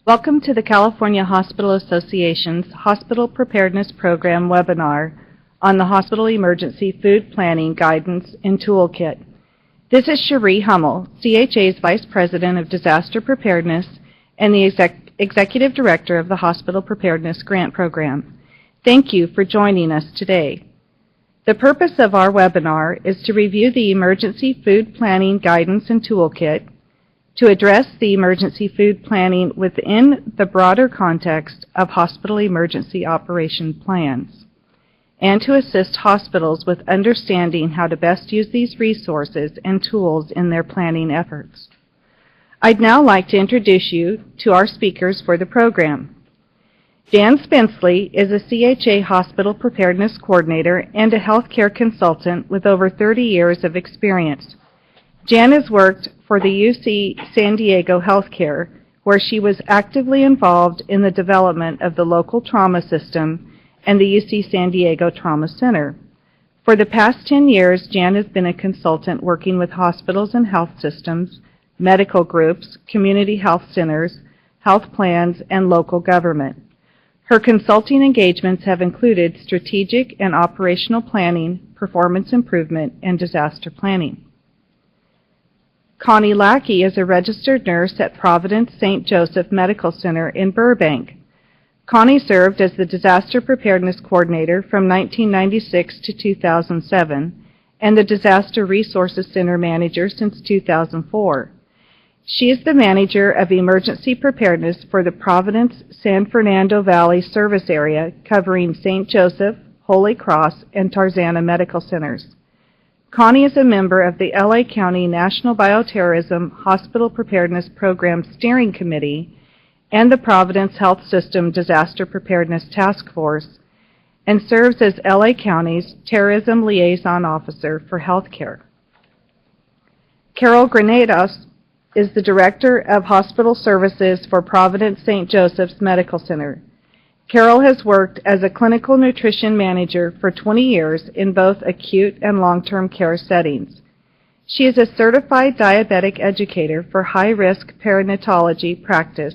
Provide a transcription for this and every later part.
Welcome to the California Hospital Association's Hospital Preparedness Program webinar on the Hospital Emergency Food Planning Guidance and Toolkit. This is Cherie Hummel, CHA's Vice President of Disaster Preparedness and the Executive Director of the Hospital Preparedness Grant Program. Thank you for joining us today. The purpose of our webinar is to review the Emergency Food Planning Guidance and Toolkit, to address the emergency food planning within the broader context of hospital emergency operation plans, and to assist hospitals with understanding how to best use these resources and tools in their planning efforts. I'd now like to introduce you to our speakers for the program. Jan Spenceley is a CHA Hospital Preparedness Coordinator and a healthcare consultant with over 30 years of experience. Jan has worked for the UC San Diego Healthcare, where she was actively involved in the development of the local trauma system and the UC San Diego Trauma Center. For the past 10 years, Jan has been a consultant working with hospitals and health systems, medical groups, community health centers, health plans, and local government. Her consulting engagements have included strategic and operational planning, performance improvement, and disaster planning. Connie Lackey is a registered nurse at Providence St. Joseph Medical Center in Burbank. Connie served as the Disaster Preparedness Coordinator from 1996 to 2007 and the Disaster Resources Center Manager since 2004. She is the Manager of Emergency Preparedness for the Providence San Fernando Valley Service Area covering St. Joseph, Holy Cross, and Tarzana Medical Centers. Connie is a member of the LA County National Bioterrorism Hospital Preparedness Program Steering Committee and the Providence Health System Disaster Preparedness Task Force and serves as LA County's Terrorism Liaison Officer for Healthcare. Carol Granados is the Director of Hospital Services for Providence St. Joseph's Medical Center. Carol has worked as a clinical nutrition manager for 20 years in both acute and long-term care settings. She is a certified diabetic educator for high-risk perinatology practice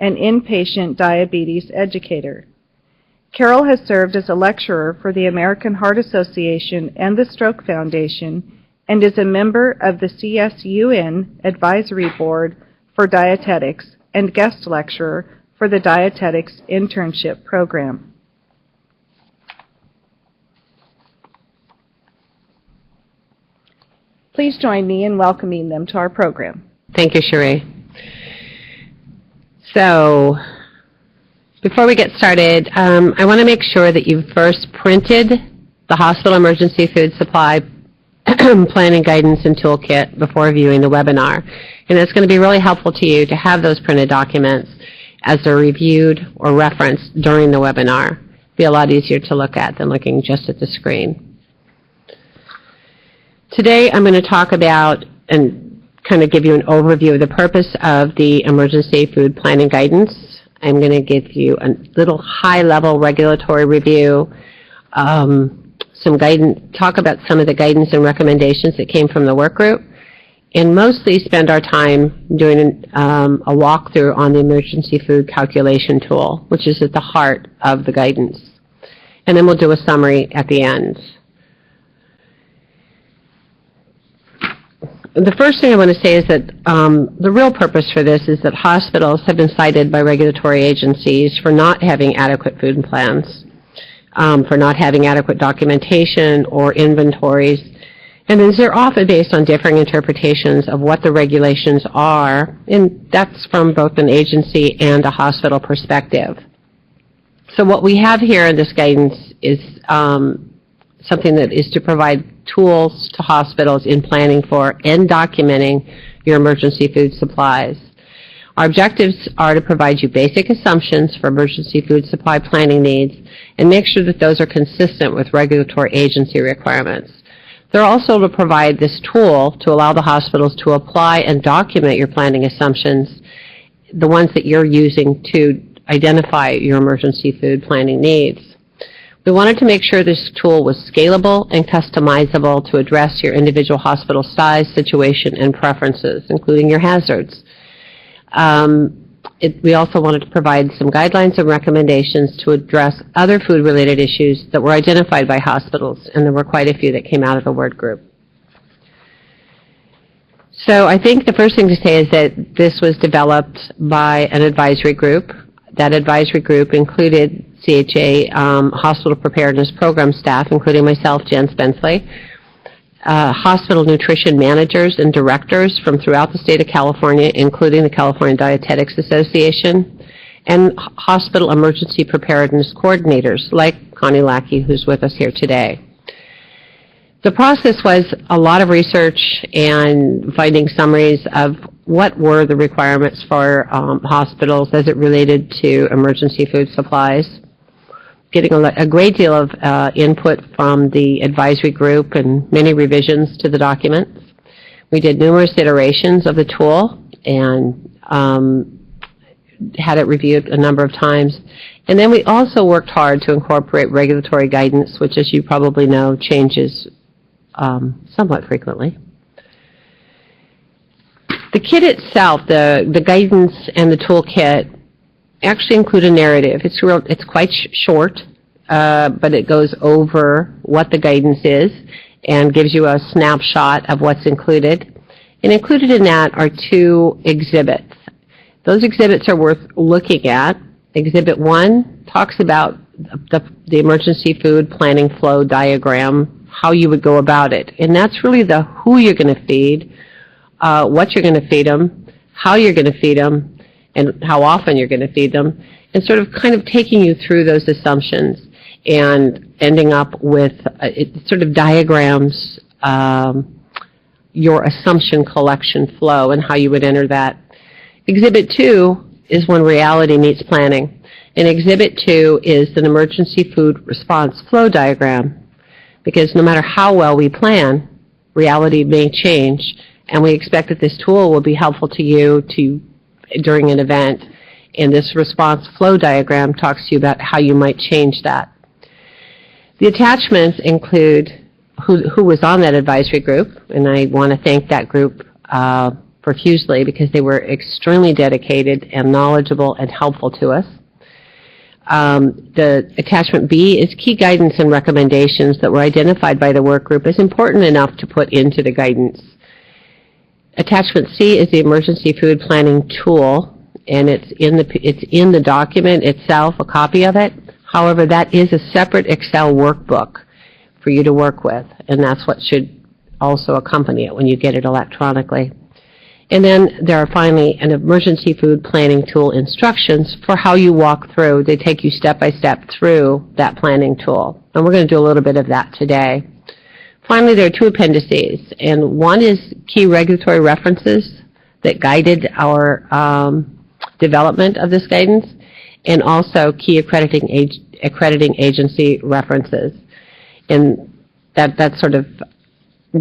and inpatient diabetes educator. Carol has served as a lecturer for the American Heart Association and the Stroke Foundation and is a member of the CSUN Advisory Board for Dietetics and guest lecturer for the Dietetics Internship Program. Please join me in welcoming them to our program. Thank you, Cherie. So, before we get started, I want to make sure that you first printed the Hospital Emergency Food Supply Planning Guidance and Toolkit before viewing the webinar. And it's going to be really helpful to you to have those printed documents as they're reviewed or referenced during the webinar. It'll be a lot easier to look at than looking just at the screen. Today I'm going to talk about and kind of give you an overview of the purpose of the Emergency Food Planning Guidance. I'm going to give you a little high-level regulatory review, some guidance, talk about some of the guidance and recommendations that came from the work group, and mostly spend our time doing a walkthrough on the emergency food calculation tool, which is at the heart of the guidance. And then we'll do a summary at the end. The first thing I want to say is that the real purpose for this is that hospitals have been cited by regulatory agencies for not having adequate food plans, for not having adequate documentation or inventories. And these are often based on differing interpretations of what the regulations are, and that's from both an agency and a hospital perspective. So what we have here in this guidance is something that is to provide tools to hospitals in planning for and documenting your emergency food supplies. Our objectives are to provide you basic assumptions for emergency food supply planning needs and make sure that those are consistent with regulatory agency requirements. They're also to provide this tool to allow the hospitals to apply and document your planning assumptions, the ones that you're using to identify your emergency food planning needs. We wanted to make sure this tool was scalable and customizable to address your individual hospital size, situation, and preferences, including your hazards. we also wanted to provide some guidelines and recommendations to address other food-related issues that were identified by hospitals, and there were quite a few that came out of the work group. So I think the first thing to say is that this was developed by an advisory group. That advisory group included CHA hospital preparedness program staff, including myself, Jen Spensley, hospital nutrition managers and directors from throughout the state of California, including the California Dietetics Association, and hospital emergency preparedness coordinators like Connie Lackey, who's with us here today. The process was a lot of research and finding summaries of what were the requirements for hospitals as it related to emergency food supplies, getting a great deal of input from the advisory group and many revisions to the documents. We did numerous iterations of the tool and had it reviewed a number of times. And then we also worked hard to incorporate regulatory guidance, which, as you probably know, changes somewhat frequently. The kit itself, the guidance and the toolkit, actually include a narrative. It's quite short, but it goes over what the guidance is and gives you a snapshot of what's included. And included in that are 2 exhibits. Those exhibits are worth looking at. Exhibit 1 talks about the emergency food planning flow diagram, how you would go about it. And that's really the who you're going to feed, what you're going to feed them, how you're going to feed them, and how often you're going to feed them, and sort of kind of taking you through those assumptions and ending up with it sort of diagrams your assumption collection flow and how you would enter that. Exhibit 2 is when reality meets planning. And Exhibit 2 is an emergency food response flow diagram, because no matter how well we plan, reality may change, and we expect that this tool will be helpful to you during an event. And this response flow diagram talks to you about how you might change that. The attachments include who was on that advisory group, and I want to thank that group profusely because they were extremely dedicated and knowledgeable and helpful to us. The attachment B is key guidance and recommendations that were identified by the work group as important enough to put into the guidance. Attachment C is the emergency food planning tool, and it's in the document itself, a copy of it. However, that is a separate Excel workbook for you to work with, and that's what should also accompany it when you get it electronically. And then there are finally an emergency food planning tool instructions for how you walk through. They take you step by step through that planning tool. And we're going to do a little bit of that today. Finally, there are 2 appendices. And one is key regulatory references that guided our development of this guidance, and also key accrediting agency references. And that's sort of,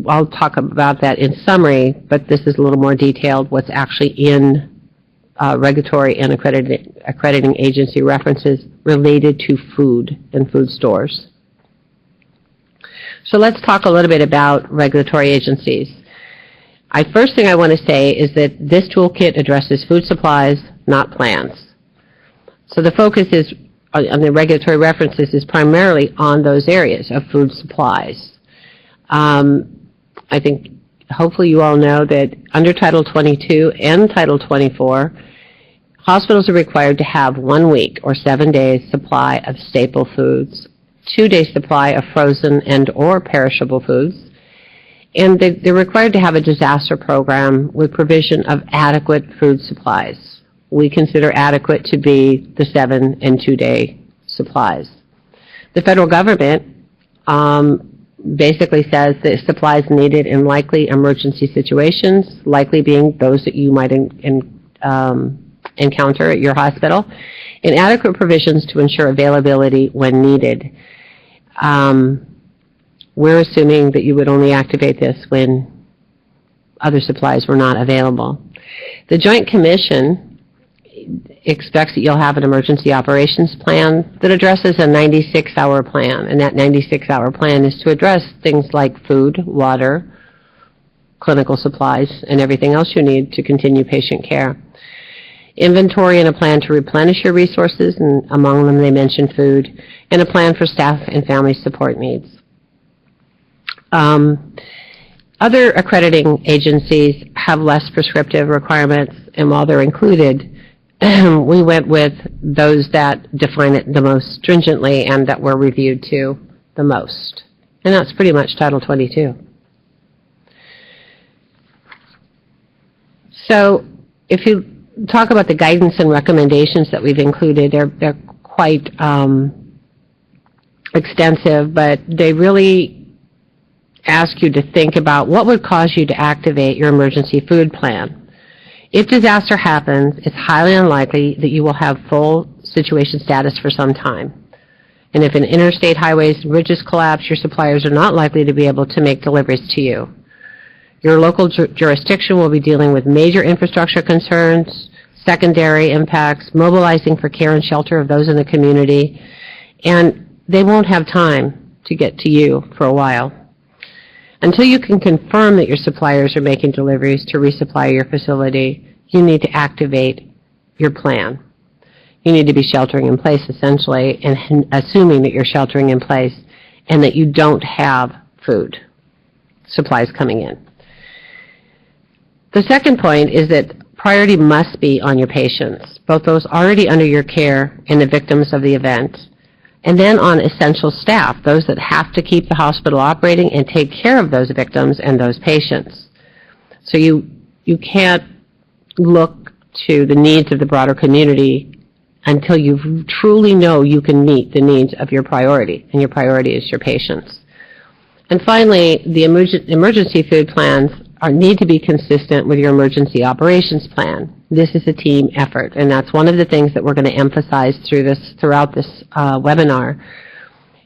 I'll talk about that in summary, but this is a little more detailed, what's actually in regulatory and accrediting agency references related to food and food stores. So let's talk a little bit about regulatory agencies. First thing I want to say is that this toolkit addresses food supplies, not plans. So the focus is on the regulatory references is primarily on those areas of food supplies. I think hopefully you all know that under Title 22 and Title 24, hospitals are required to have 1 week or 7 days supply of staple foods, 2-day supply of frozen and or perishable foods, and they're required to have a disaster program with provision of adequate food supplies. We consider adequate to be the 7- and 2-day supplies. The federal government basically says that supplies needed in likely emergency situations, likely being those that you might encounter at your hospital, and adequate provisions to ensure availability when needed. We're assuming that you would only activate this when other supplies were not available. The Joint Commission expects that you'll have an emergency operations plan that addresses a 96-hour plan, and that 96-hour plan is to address things like food, water, clinical supplies, and everything else you need to continue patient care. inventory and a plan to replenish your resources, and among them they mentioned food, and a plan for staff and family support needs. Other accrediting agencies have less prescriptive requirements, and while they're included, we went with those that define it the most stringently and that were reviewed to the most. And that's pretty much Title 22. So if you talk about the guidance and recommendations that we've included, they're quite extensive, but they really ask you to think about what would cause you to activate your emergency food plan. If disaster happens, it's highly unlikely that you will have full situation status for some time. And if an interstate highways and bridges collapse, your suppliers are not likely to be able to make deliveries to you. Your local jurisdiction will be dealing with major infrastructure concerns, secondary impacts, mobilizing for care and shelter of those in the community, and they won't have time to get to you for a while. Until you can confirm that your suppliers are making deliveries to resupply your facility, you need to activate your plan. You need to be sheltering in place, essentially, and assuming that you're sheltering in place and that you don't have food supplies coming in. The second point is that priority must be on your patients, both those already under your care and the victims of the event, and then on essential staff, those that have to keep the hospital operating and take care of those victims and those patients. So you can't look to the needs of the broader community until you truly know you can meet the needs of your priority, and your priority is your patients. And finally, the emergency food plans need to be consistent with your emergency operations plan. This is a team effort, and that's one of the things that we're going to emphasize throughout this webinar.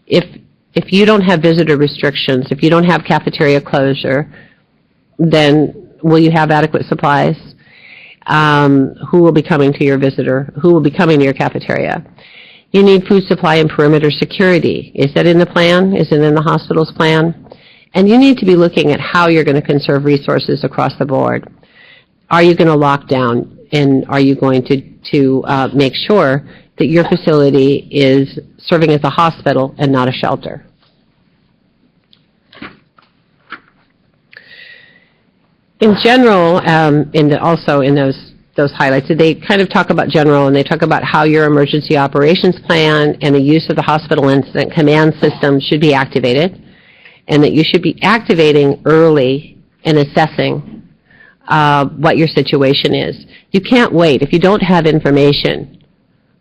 If you don't have visitor restrictions, if you don't have cafeteria closure, then will you have adequate supplies? Who will be coming to your visitor? Who will be coming to your cafeteria? You need food supply and perimeter security. Is that in the plan? Is it in the hospital's plan? And you need to be looking at how you're going to conserve resources across the board. Are you going to lock down, and are you going to make sure that your facility is serving as a hospital and not a shelter? In general, also in those highlights, they kind of talk about general, and they talk about how your emergency operations plan and the use of the hospital incident command system should be activated, and that you should be activating early and assessing what your situation is. You can't wait. If you don't have information,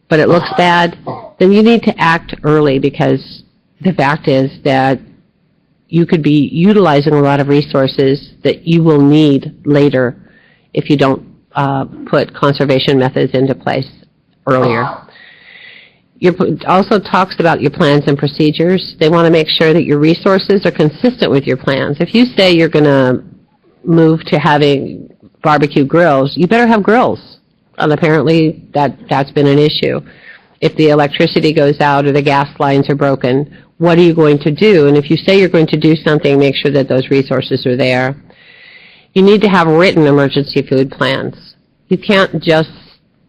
but it looks bad, then you need to act early, because the fact is that you could be utilizing a lot of resources that you will need later if you don't put conservation methods into place earlier. It also talks about your plans and procedures. They want to make sure that your resources are consistent with your plans. If you say you're going to move to having barbecue grills, you better have grills. And apparently that's been an issue. If the electricity goes out or the gas lines are broken, what are you going to do? And if you say you're going to do something, make sure that those resources are there. You need to have written emergency food plans. You can't just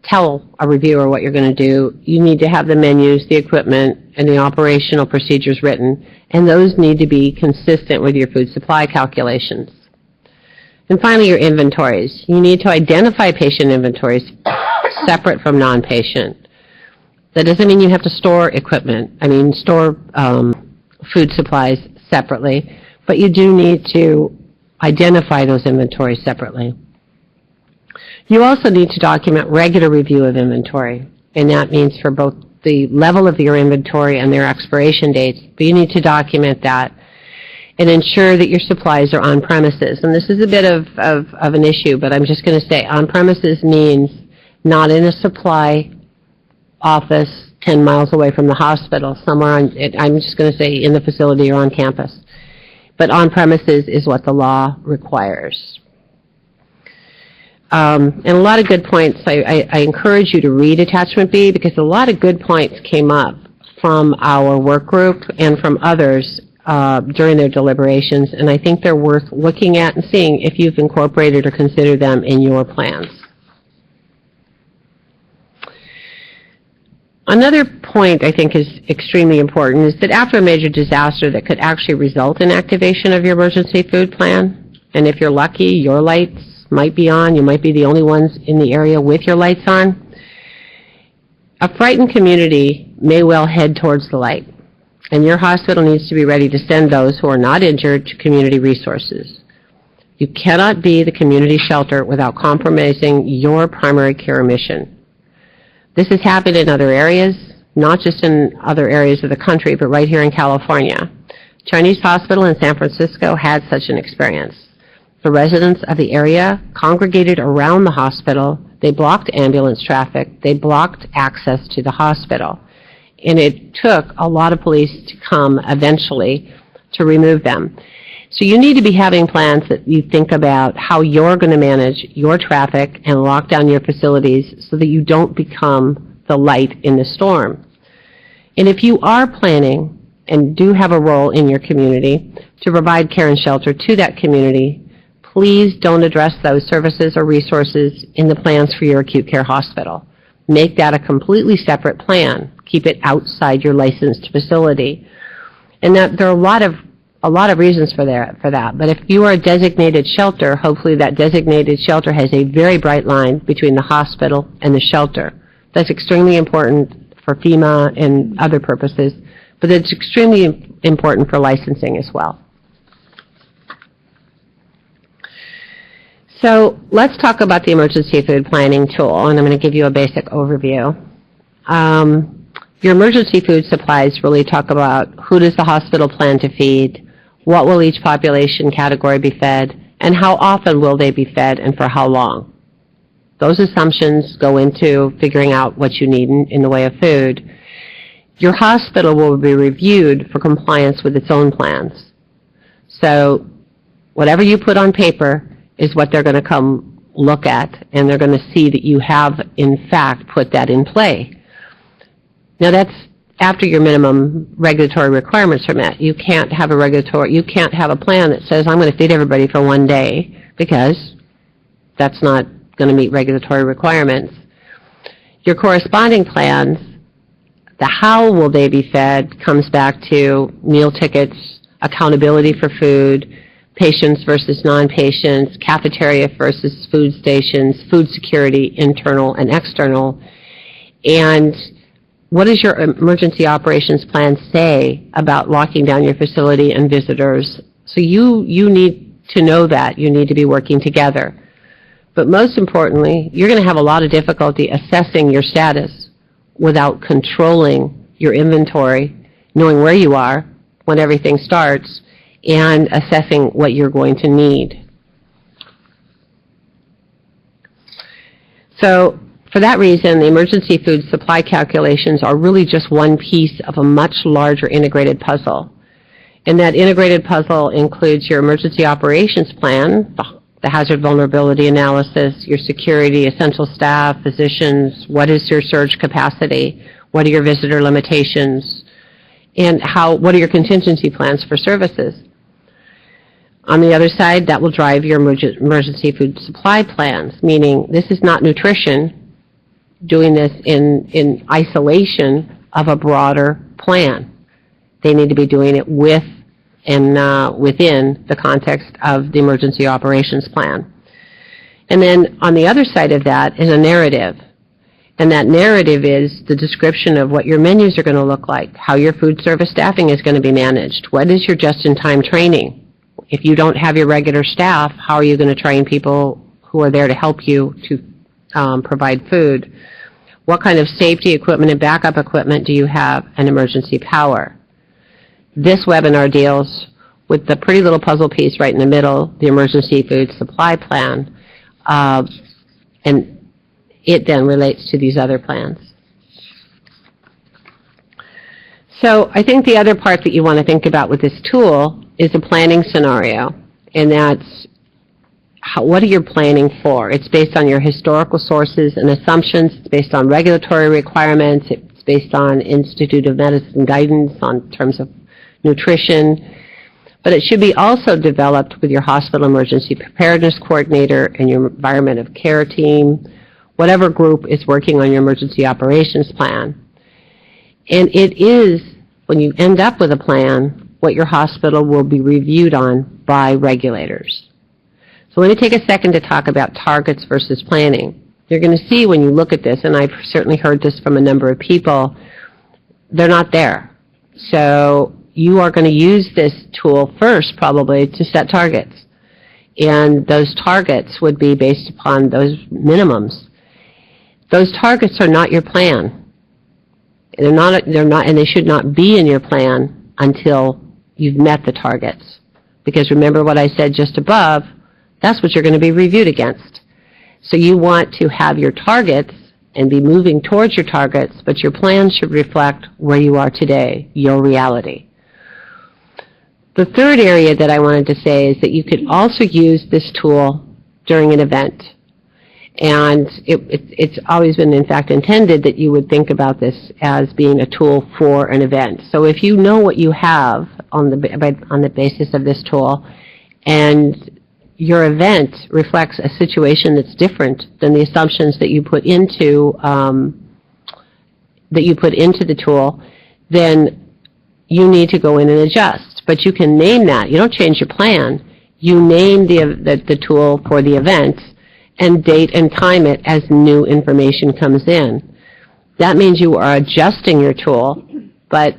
tell a reviewer what you're going to do. You need to have the menus, the equipment, and the operational procedures written, and those need to be consistent with your food supply calculations. And finally, your inventories. You need to identify patient inventories separate from non-patient. That doesn't mean you have to store store food supplies separately, but you do need to identify those inventories separately. You also need to document regular review of inventory, and that means for both the level of your inventory and their expiration dates, but you need to document that and ensure that your supplies are on premises. And this is a bit of an issue, but I'm just going to say on premises means not in a supply office 10 miles away from the hospital, somewhere I'm just going to say in the facility or on campus. But on premises is what the law requires. And a lot of good points. I encourage you to read Attachment B, because a lot of good points came up from our work group and from others during their deliberations, and I think they're worth looking at and seeing if you've incorporated or considered them in your plans. Another point I think is extremely important is that after a major disaster that could actually result in activation of your emergency food plan, and if you're lucky, your lights might be on, you might be the only ones in the area with your lights on, a frightened community may well head towards the light, and your hospital needs to be ready to send those who are not injured to community resources. You cannot be the community shelter without compromising your primary care mission. This has happened in other areas, not just in other areas of the country, but right here in California. Chinese Hospital in San Francisco had such an experience. The residents of the area congregated around the hospital. They blocked ambulance traffic. They blocked access to the hospital. And it took a lot of police to come eventually to remove them. So you need to be having plans that you think about how you're going to manage your traffic and lock down your facilities so that you don't become the light in the storm. And if you are planning and do have a role in your community to provide care and shelter to that community, please don't address those services or resources in the plans for your acute care hospital. Make that a completely separate plan. Keep it outside your licensed facility. And that there are a lot of reasons for that. But if you are a designated shelter, hopefully that designated shelter has a very bright line between the hospital and the shelter. That's extremely important for FEMA and other purposes, but it's extremely important for licensing as well. So let's talk about the emergency food planning tool, and I'm going to give you a basic overview. Your emergency food supplies really talk about who does the hospital plan to feed, what will each population category be fed, and how often will they be fed and for how long. Those assumptions go into figuring out what you need in the way of food. Your hospital will be reviewed for compliance with its own plans. So whatever you put on paper is what they're going to come look at, and they're going to see that you have, in fact, put that in play. Now that's after your minimum regulatory requirements are met. You can't have a plan that says, I'm going to feed everybody for one day, because that's not going to meet regulatory requirements. Your corresponding plans, the how will they be fed, comes back to meal tickets, accountability for food, patients versus non-patients, cafeteria versus food stations, food security, internal and external, and what does your emergency operations plan say about locking down your facility and visitors? So you need to know that. You need to be working together. But most importantly, you're going to have a lot of difficulty assessing your status without controlling your inventory, knowing where you are when everything starts, and assessing what you're going to need. So for that reason, the emergency food supply calculations are really just one piece of a much larger integrated puzzle. And that integrated puzzle includes your emergency operations plan, the hazard vulnerability analysis, your security, essential staff, physicians, what is your surge capacity, what are your visitor limitations, and what are your contingency plans for services. On the other side, that will drive your emergency food supply plans, meaning this is not nutrition, doing this in isolation of a broader plan. They need to be doing it with and within the context of the emergency operations plan. And then on the other side of that is a narrative. And that narrative is the description of what your menus are going to look like, how your food service staffing is going to be managed, what is your just-in-time training. If you don't have your regular staff, how are you going to train people who are there to help you to provide food? What kind of safety equipment and backup equipment do you have, and emergency power? This webinar deals with the pretty little puzzle piece right in the middle, the emergency food supply plan, and it then relates to these other plans. So I think the other part that you want to think about with this tool is a planning scenario, and that's what are you planning for? It's based on your historical sources and assumptions. It's based on regulatory requirements. It's based on Institute of Medicine guidance on terms of nutrition. But it should be also developed with your hospital emergency preparedness coordinator and your environment of care team, whatever group is working on your emergency operations plan. And it is, when you end up with a plan, what your hospital will be reviewed on by regulators. So let me take a second to talk about targets versus planning. You're going to see when you look at this, and I've certainly heard this from a number of people, they're not there. So you are going to use this tool first probably to set targets. And those targets would be based upon those minimums. Those targets are not your plan. They're not, and they should not be in your plan until you've met the targets. Because remember what I said just above, that's what you're going to be reviewed against. So you want to have your targets and be moving towards your targets, but your plan should reflect where you are today, your reality. The third area that I wanted to say is that you could also use this tool during an event. And it's always been, in fact, intended that you would think about this as being a tool for an event. So if you know what you have on the basis of this tool, and your event reflects a situation that's different than the assumptions that you put into the tool, then you need to go in and adjust. But you can name that. You don't change your plan. You name the tool for the event and date and time it as new information comes in. That means you are adjusting your tool, but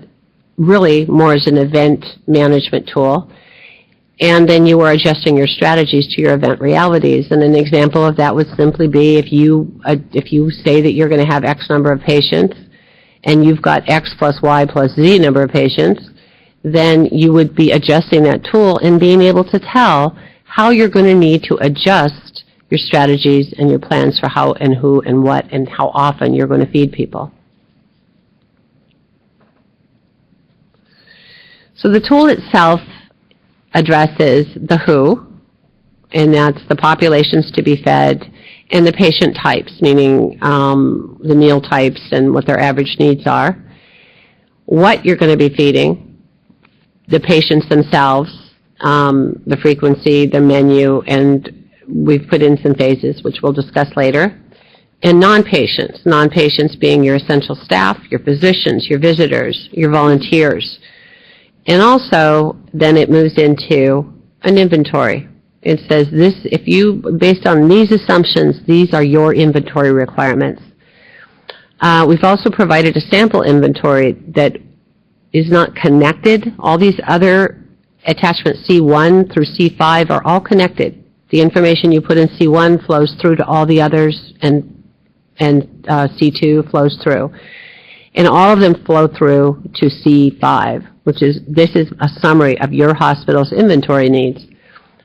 really more as an event management tool. And then you are adjusting your strategies to your event realities. And an example of that would simply be if you say that you're going to have X number of patients and you've got X plus Y plus Z number of patients, then you would be adjusting that tool and being able to tell how you're going to need to adjust your strategies and your plans for how and who and what and how often you're going to feed people. So the tool itself addresses the who, and that's the populations to be fed, and the patient types, meaning the meal types and what their average needs are, what you're going to be feeding, the patients themselves, the frequency, the menu, and we've put in some phases, which we'll discuss later, and non-patients. Non-patients being your essential staff, your physicians, your visitors, your volunteers. And also, then it moves into an inventory. It says this, based on these assumptions, these are your inventory requirements. We've also provided a sample inventory that is not connected. All these other attachments, C1 through C5, are all connected. The information you put in C1 flows through to all the others, and C2 flows through. And all of them flow through to C5, this is a summary of your hospital's inventory needs.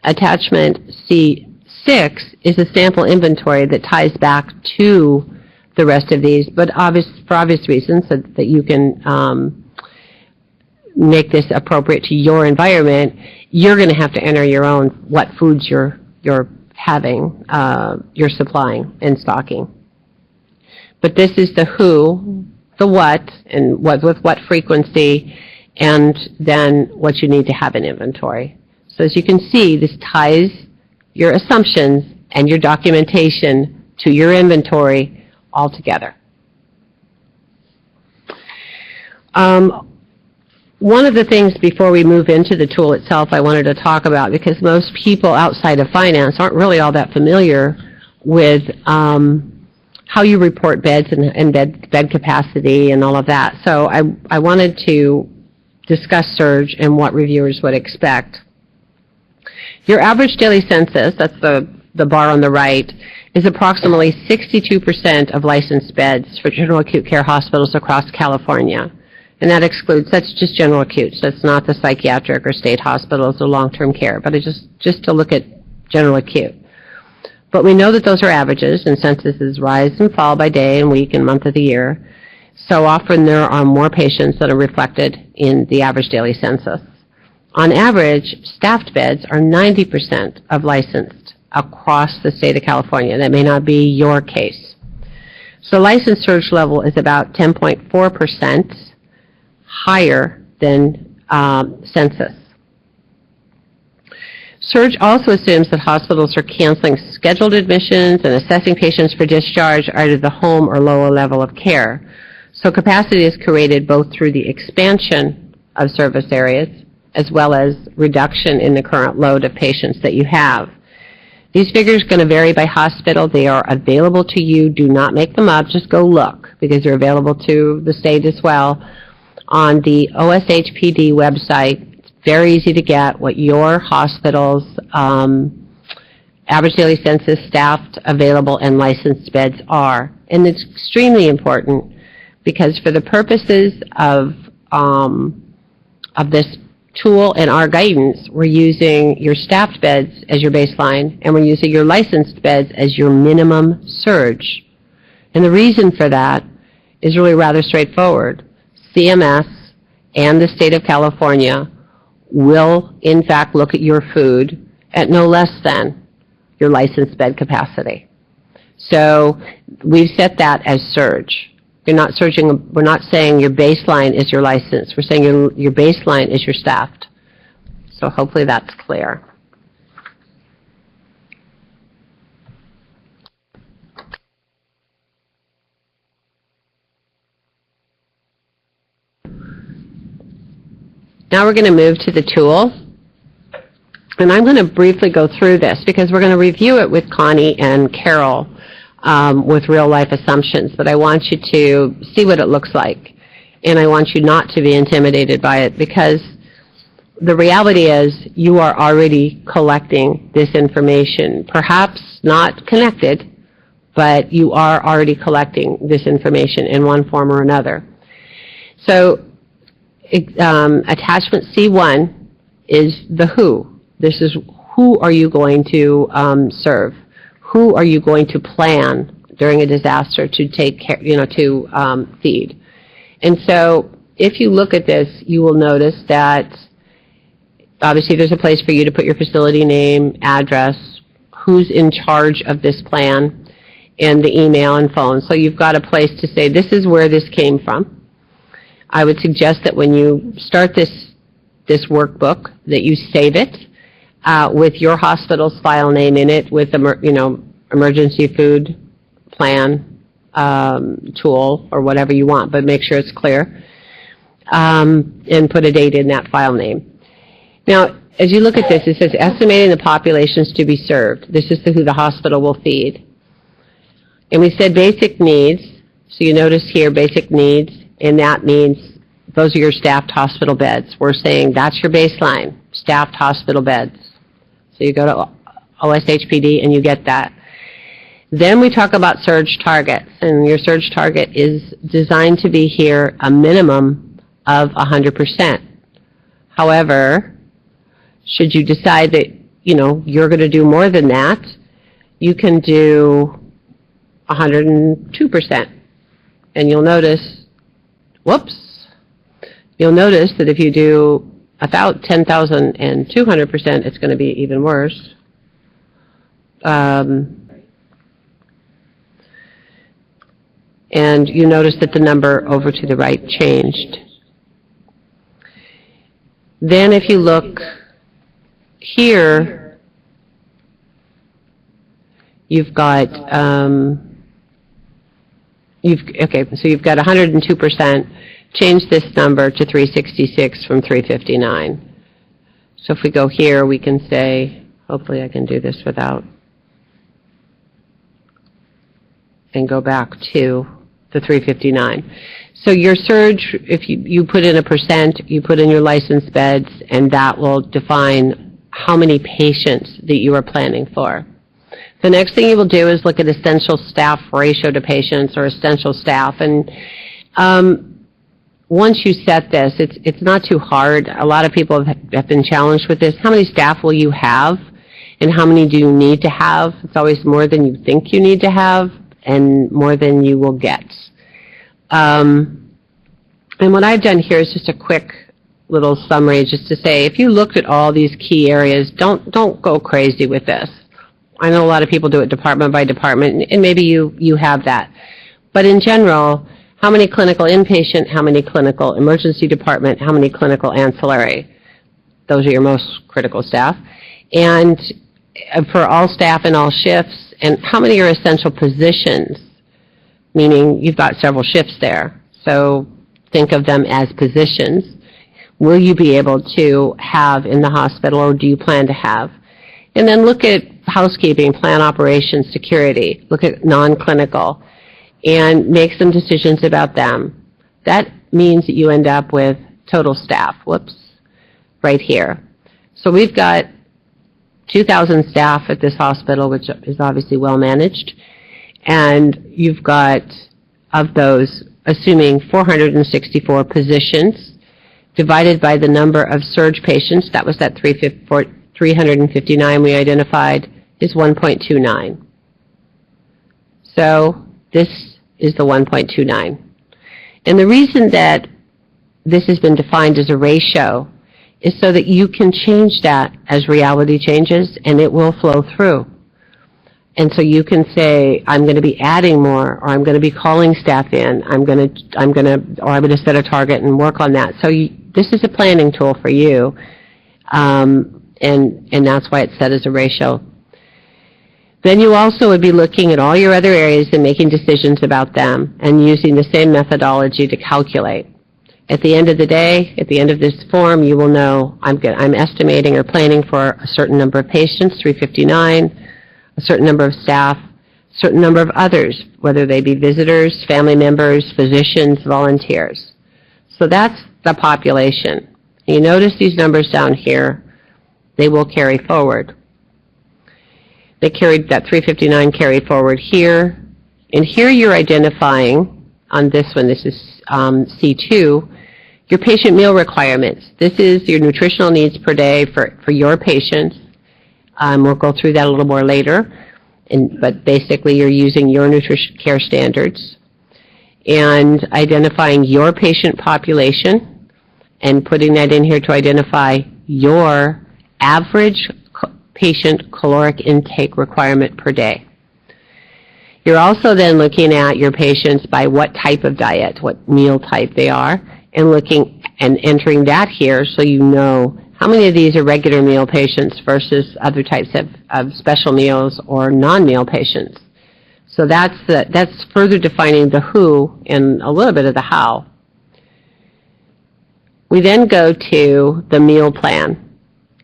Attachment C6 is a sample inventory that ties back to the rest of these, but for obvious reasons that you can make this appropriate to your environment, you're going to have to enter your own what foods you're having, you're supplying and stocking. But this is the who, the what, and with what frequency, and then what you need to have in inventory. So as you can see, this ties your assumptions and your documentation to your inventory all together. One of the things before we move into the tool itself I wanted to talk about, because most people outside of finance aren't really all that familiar with how you report beds and bed capacity and all of that. So I wanted to discuss surge and what reviewers would expect. Your average daily census, that's the bar on the right, is approximately 62% of licensed beds for general acute care hospitals across California. And that excludes, that's just general acute, so that's not the psychiatric or state hospitals or long-term care, but it's just to look at general acute. But we know that those are averages, and censuses rise and fall by day and week and month of the year. So often there are more patients that are reflected in the average daily census. On average, staffed beds are 90% of licensed across the state of California. That may not be your case. So licensed surge level is about 10.4% higher than census. Surge also assumes that hospitals are canceling scheduled admissions and assessing patients for discharge either the home or lower level of care. So capacity is created both through the expansion of service areas as well as reduction in the current load of patients that you have. These figures are going to vary by hospital. They are available to you. Do not make them up. Just go look, because they're available to the state as well on the OSHPD website. It's very easy to get what your hospital's average daily census staffed, available, and licensed beds are. And it's extremely important because for the purposes of this tool and our guidance, we're using your staffed beds as your baseline, and we're using your licensed beds as your minimum surge. And the reason for that is really rather straightforward. CMS and the state of California will, in fact, look at your food at no less than your licensed bed capacity. So we've set that as surge. We're not saying your baseline is your license. We're saying your baseline is your staffed. So hopefully that's clear. Now we're going to move to the tool. And I'm going to briefly go through this because we're going to review it with Connie and Carol with real-life assumptions, but I want you to see what it looks like. And I want you not to be intimidated by it, because the reality is you are already collecting this information, perhaps not connected, but you are already collecting this information in one form or another. So attachment C1 is the who. This is who are you going to serve? Who are you going to plan during a disaster to take care, to feed? And so if you look at this, you will notice that obviously there's a place for you to put your facility name, address, who's in charge of this plan, and the email and phone. So you've got a place to say, this is where this came from. I would suggest that when you start this workbook, that you save it with your hospital's file name in it, with Emergency Food Plan tool or whatever you want, but make sure it's clear, and put a date in that file name. Now, as you look at this, it says estimating the populations to be served. This is who the hospital will feed. And we said basic needs, so you notice here basic needs, and that means those are your staffed hospital beds. We're saying that's your baseline, staffed hospital beds. So you go to OSHPD and you get that. Then we talk about surge targets, and your surge target is designed to be here a minimum of 100%. However, should you decide that, you're going to do more than that, you can do 102%. And you'll notice that if you do about 10,200%, it's going to be even worse. And you notice that the number over to the right changed. Then if you look here, you've got, you've got 102%. Change this number to 366 from 359. So if we go here, we can say, hopefully I can do this without, and go back to the 359. So your surge, if you put in a percent, you put in your licensed beds, and that will define how many patients that you are planning for. The next thing you will do is look at essential staff ratio to patients, or essential staff. And once you set this, it's not too hard. A lot of people have been challenged with this. How many staff will you have, and how many do you need to have? It's always more than you think you need to have, and more than you will get. And what I've done here is just a quick little summary, just to say, if you looked at all these key areas, don't go crazy with this. I know a lot of people do it department by department, and maybe you have that. But in general, how many clinical inpatient, how many clinical emergency department, how many clinical ancillary? Those are your most critical staff. And for all staff and all shifts, and how many are essential positions, meaning you've got several shifts there. So think of them as positions. Will you be able to have in the hospital, or do you plan to have? And then look at housekeeping, plan operations, security. Look at non-clinical and make some decisions about them. That means that you end up with total staff. Whoops, right here. So we've got 2,000 staff at this hospital, which is obviously well managed. And you've got, of those, assuming 464 positions, divided by the number of surge patients, that was that 359 we identified, is 1.29. So this is the 1.29. And the reason that this has been defined as a ratio is so that you can change that as reality changes, and it will flow through. And so you can say, I'm going to be adding more, or I'm going to be calling staff in, I'm going to set a target and work on that. So this is a planning tool for you, and that's why it's set as a ratio. Then you also would be looking at all your other areas and making decisions about them and using the same methodology to calculate. At the end of the day, at the end of this form, you will know I'm estimating or planning for a certain number of patients, 359, a certain number of staff, a certain number of others, whether they be visitors, family members, physicians, volunteers. So that's the population. You notice these numbers down here, they will carry forward. They carried that 359 carried forward here. And here you're identifying, on this one, this is C2, your patient meal requirements. This is your nutritional needs per day for your patients. We'll go through that a little more later. But basically you're using your nutrition care standards and identifying your patient population and putting that in here to identify your average patient caloric intake requirement per day. You're also then looking at your patients by what type of diet, what meal type they are, and looking and entering that here so you know how many of these are regular meal patients versus other types of special meals or non-meal patients. So that's further defining the who and a little bit of the how. We then go to the meal plan,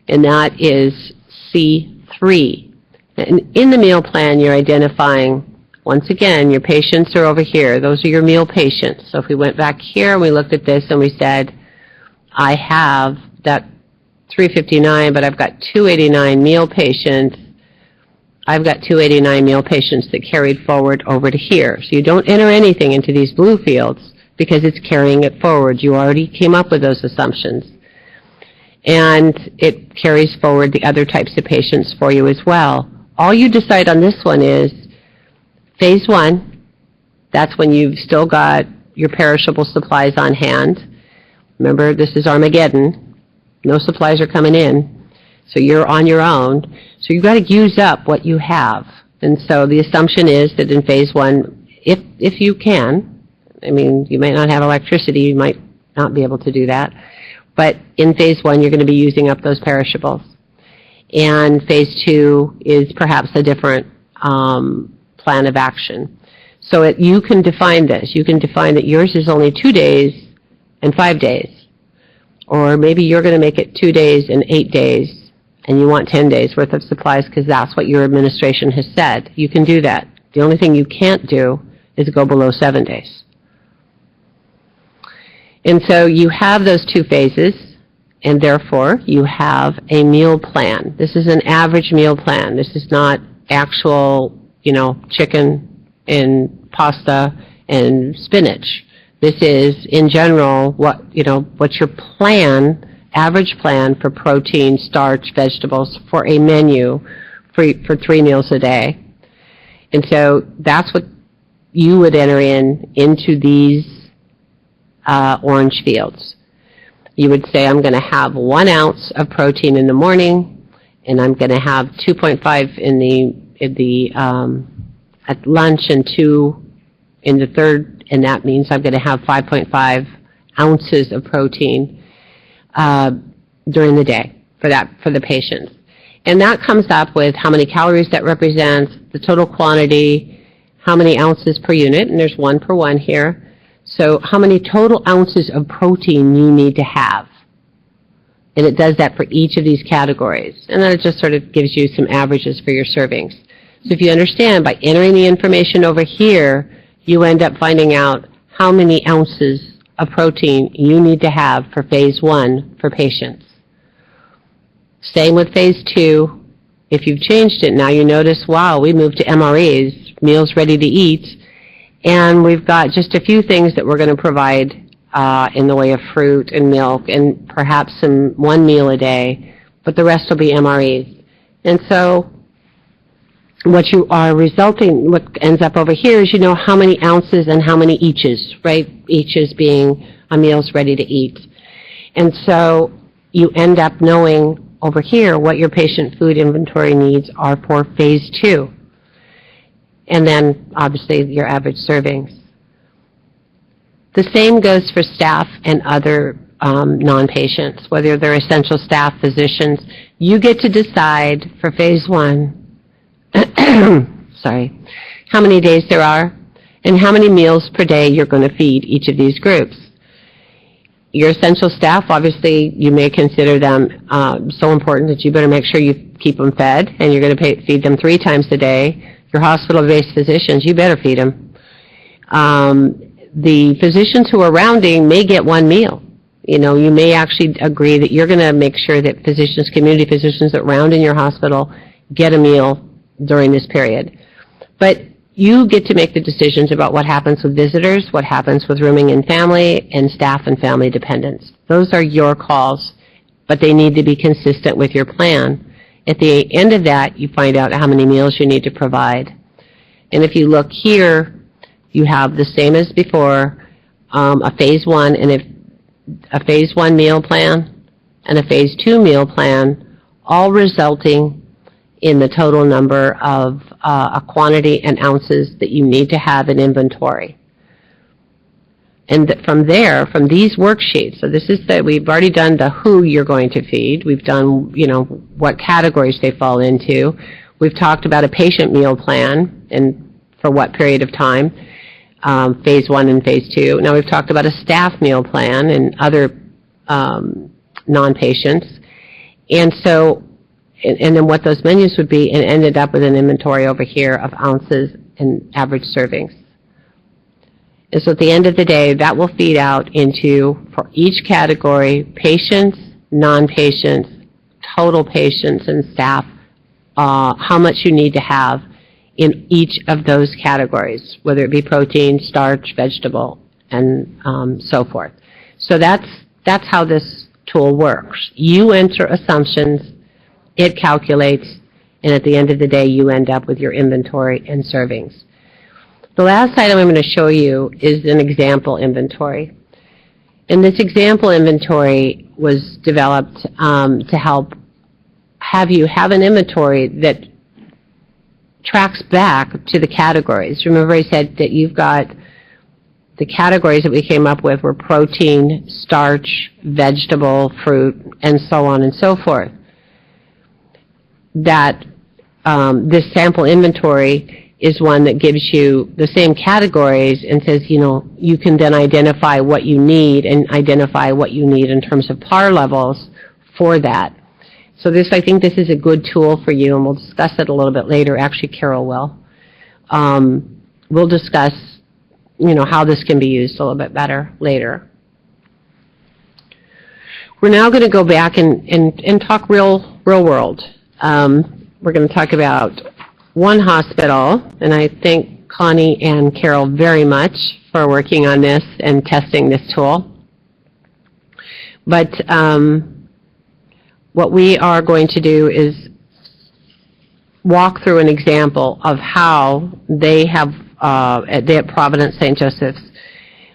and that is C3. And in the meal plan, you're identifying, once again, your patients are over here. Those are your meal patients. So if we went back here and we looked at this and we said, I have that 359, but I've got 289 meal patients. I've got 289 meal patients that carried forward over to here. So you don't enter anything into these blue fields because it's carrying it forward. You already came up with those assumptions. And it carries forward the other types of patients for you as well. All you decide on this one is phase 1. That's when you've still got your perishable supplies on hand. Remember, this is Armageddon. No supplies are coming in. So you're on your own. So you've got to use up what you have. And so the assumption is that in phase 1, if you can, I mean, you might not have electricity, you might not be able to do that. But in phase 1, you're going to be using up those perishables. And phase 2 is perhaps a different plan of action. So you can define this. You can define that yours is only 2 days and 5 days. Or maybe you're going to make it 2 days and 8 days, and you want 10 days worth of supplies because that's what your administration has said. You can do that. The only thing you can't do is go below 7 days. And so you have those 2 phases, and therefore you have a meal plan. This is an average meal plan. This is not actual, chicken and pasta and spinach. This is, in general, what's your plan, average plan for protein, starch, vegetables for a menu for 3 meals a day. And so that's what you would enter into these orange fields. You would say, I'm going to have 1 ounce of protein in the morning, and I'm going to have 2.5 at lunch and 2 in the third, and that means I'm going to have 5.5 ounces of protein during the day for the patients. And that comes up with how many calories that represents, the total quantity, how many ounces per unit, and there's 1 per 1 here. So how many total ounces of protein you need to have. And it does that for each of these categories. And then it just sort of gives you some averages for your servings. So if you understand, by entering the information over here, you end up finding out how many ounces of protein you need to have for phase 1 for patients. Same with phase 2. If you've changed it now, you notice, wow, we moved to MREs, meals ready to eat, and we've got just a few things that we're going to provide in the way of fruit and milk and perhaps one meal a day, but the rest will be MREs. And so what ends up over here is you know how many ounces and how many eaches, right? Eaches being a meals ready to eat. And so you end up knowing over here what your patient food inventory needs are for phase 2. And then, obviously, your average servings. The same goes for staff and other non-patients, whether they're essential staff, physicians. You get to decide for phase 1, how many days there are and how many meals per day you're going to feed each of these groups. Your essential staff, obviously, you may consider them so important that you better make sure you keep them fed, and you're going to feed them 3 times a day. Your hospital-based physicians, you better feed them. The physicians who are rounding may get 1 meal. You know, you may actually agree that you're going to make sure that physicians, community physicians that round in your hospital get a meal during this period. But you get to make the decisions about what happens with visitors, what happens with rooming in family, and staff and family dependents. Those are your calls, but they need to be consistent with your plan. At the end of that, you find out how many meals you need to provide. And if you look here, you have the same as before, a phase 1 and a phase 1 meal plan and a phase 2 meal plan, all resulting in the total number of a quantity and ounces that you need to have in inventory. And from there, from these worksheets, so this is we've already done the who you're going to feed. We've done, you know, what categories they fall into. We've talked about a patient meal plan and for what period of time, phase 1 and phase 2. Now we've talked about a staff meal plan and other non-patients. And so, and then what those menus would be, and ended up with an inventory over here of ounces and average servings. And so at the end of the day, that will feed out into, for each category, patients, non-patients, total patients, and staff, how much you need to have in each of those categories, whether it be protein, starch, vegetable, and so forth. So that's how this tool works. You enter assumptions, it calculates, and at the end of the day, you end up with your inventory and servings. The last item I'm going to show you is an example inventory. And this example inventory was developed to help have you have an inventory that tracks back to the categories. Remember I said that you've got the categories that we came up with were protein, starch, vegetable, fruit, and so on and so forth. That this sample inventory is one that gives you the same categories and says, you know, you can then identify what you need and identify what you need in terms of PAR levels for that. So I think this is a good tool for you, and we'll discuss it a little bit later. Actually, Carol will. We'll discuss, you know, how this can be used a little bit better later. We're now going to go back and talk real world. We're going to talk about one hospital, and I thank Connie and Carol very much for working on this and testing this tool. But what we are going to do is walk through an example of how they have, at Providence St. Joseph's,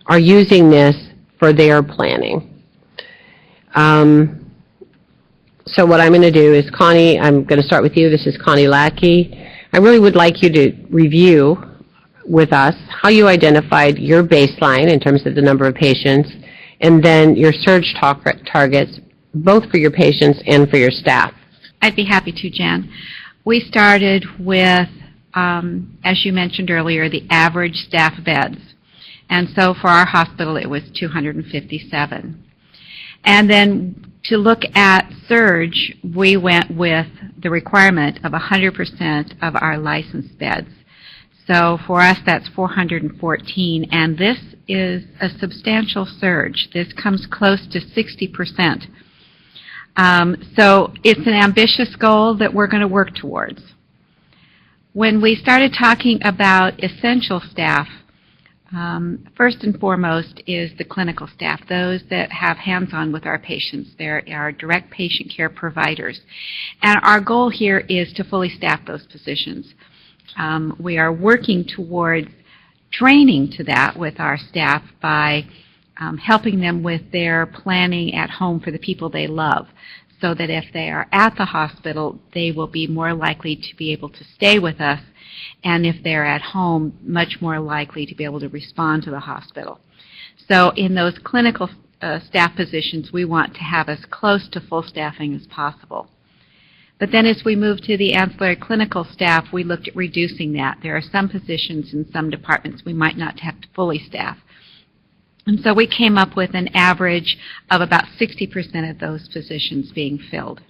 are using this for their planning. So what I'm going to do is, Connie, I'm going to start with you. This is Connie Lackey. I really would like you to review with us how you identified your baseline in terms of the number of patients, and then your surge targets, both for your patients and for your staff. I'd be happy to, Jan. We started with, as you mentioned earlier, the average staff beds. And so for our hospital, it was 257. And then to look at surge, we went with the requirement of 100% of our licensed beds. So for us, that's 414, and this is a substantial surge. This comes close to 60%. So it's an ambitious goal that we're going to work towards. When we started talking about essential staff, first and foremost is the clinical staff, those that have hands-on with our patients. They're our direct patient care providers. And our goal here is to fully staff those positions. We are working towards training to that with our staff by helping them with their planning at home for the people they love, so that if they are at the hospital, they will be more likely to be able to stay with us, and if they're at home, much more likely to be able to respond to the hospital. So in those clinical staff positions, we want to have as close to full staffing as possible. But then as we move to the ancillary clinical staff, we looked at reducing that. There are some positions in some departments we might not have to fully staff. And so we came up with an average of about 60% of those positions being filled.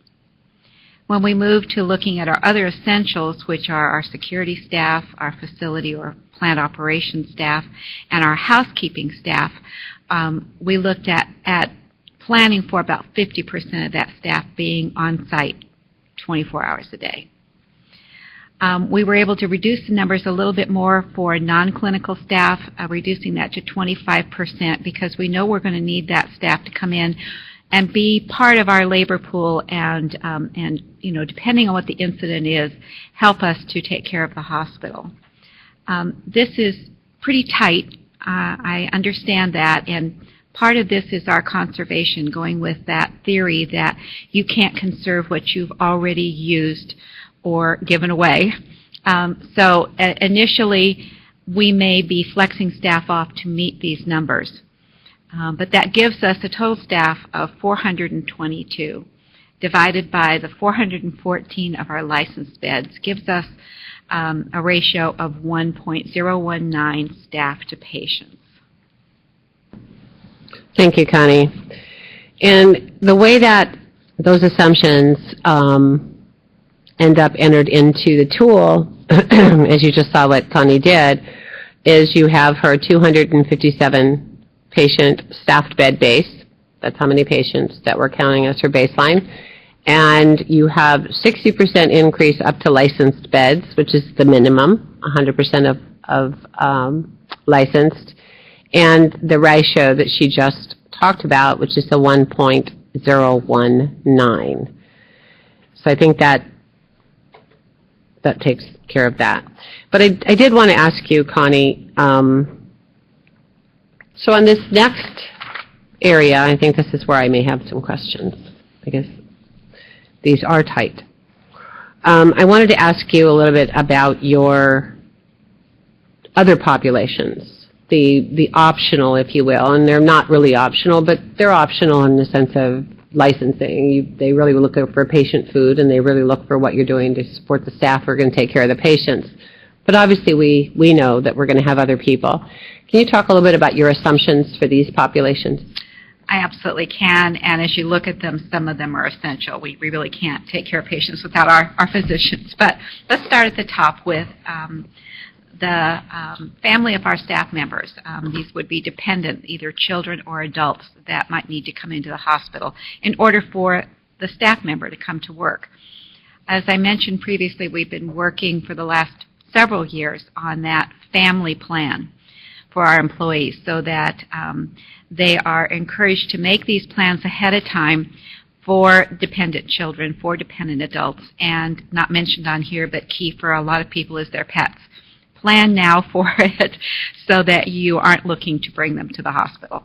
When we move to looking at our other essentials, which are our security staff, our facility or plant operations staff, and our housekeeping staff, we looked at planning for about 50% of that staff being on site 24 hours a day. We were able to reduce the numbers a little bit more for non-clinical staff, reducing that to 25%, because we know we're going to need that staff to come in and be part of our labor pool and you know, depending on what the incident is, help us to take care of the hospital. This is pretty tight. I understand that, and part of this is our conservation, going with that theory that you can't conserve what you've already used or given away. So initially, we may be flexing staff off to meet these numbers. But that gives us a total staff of 422. Divided by the 414 of our licensed beds gives us a ratio of 1.019 staff to patients. Thank you, Connie. And the way that those assumptions end up entered into the tool, as you just saw what Connie did, is you have her 257 patient staffed bed base. That's how many patients that we're counting as her baseline. And you have 60% increase up to licensed beds, which is the minimum, 100% of licensed. And the ratio that she just talked about, which is the 1.019. So I think that takes care of that. But I did want to ask you, Connie, so on this next area, I think this is where I may have some questions. I guess these are tight. I wanted to ask you a little bit about your other populations, the optional, if you will, and they're not really optional, but they're optional in the sense of licensing. They really look for patient food, and they really look for what you're doing to support the staff who are going to take care of the patients. But obviously, we know that we're going to have other people. Can you talk a little bit about your assumptions for these populations? I absolutely can, and as you look at them, some of them are essential. We really can't take care of patients without our physicians. But let's start at the top with the family of our staff members. These would be dependent, either children or adults, that might need to come into the hospital in order for the staff member to come to work. As I mentioned previously, we've been working for the last several years on that family plan for our employees, so that they are encouraged to make these plans ahead of time for dependent children, for dependent adults, and not mentioned on here, but key for a lot of people is their pets. Plan now for it so that you aren't looking to bring them to the hospital.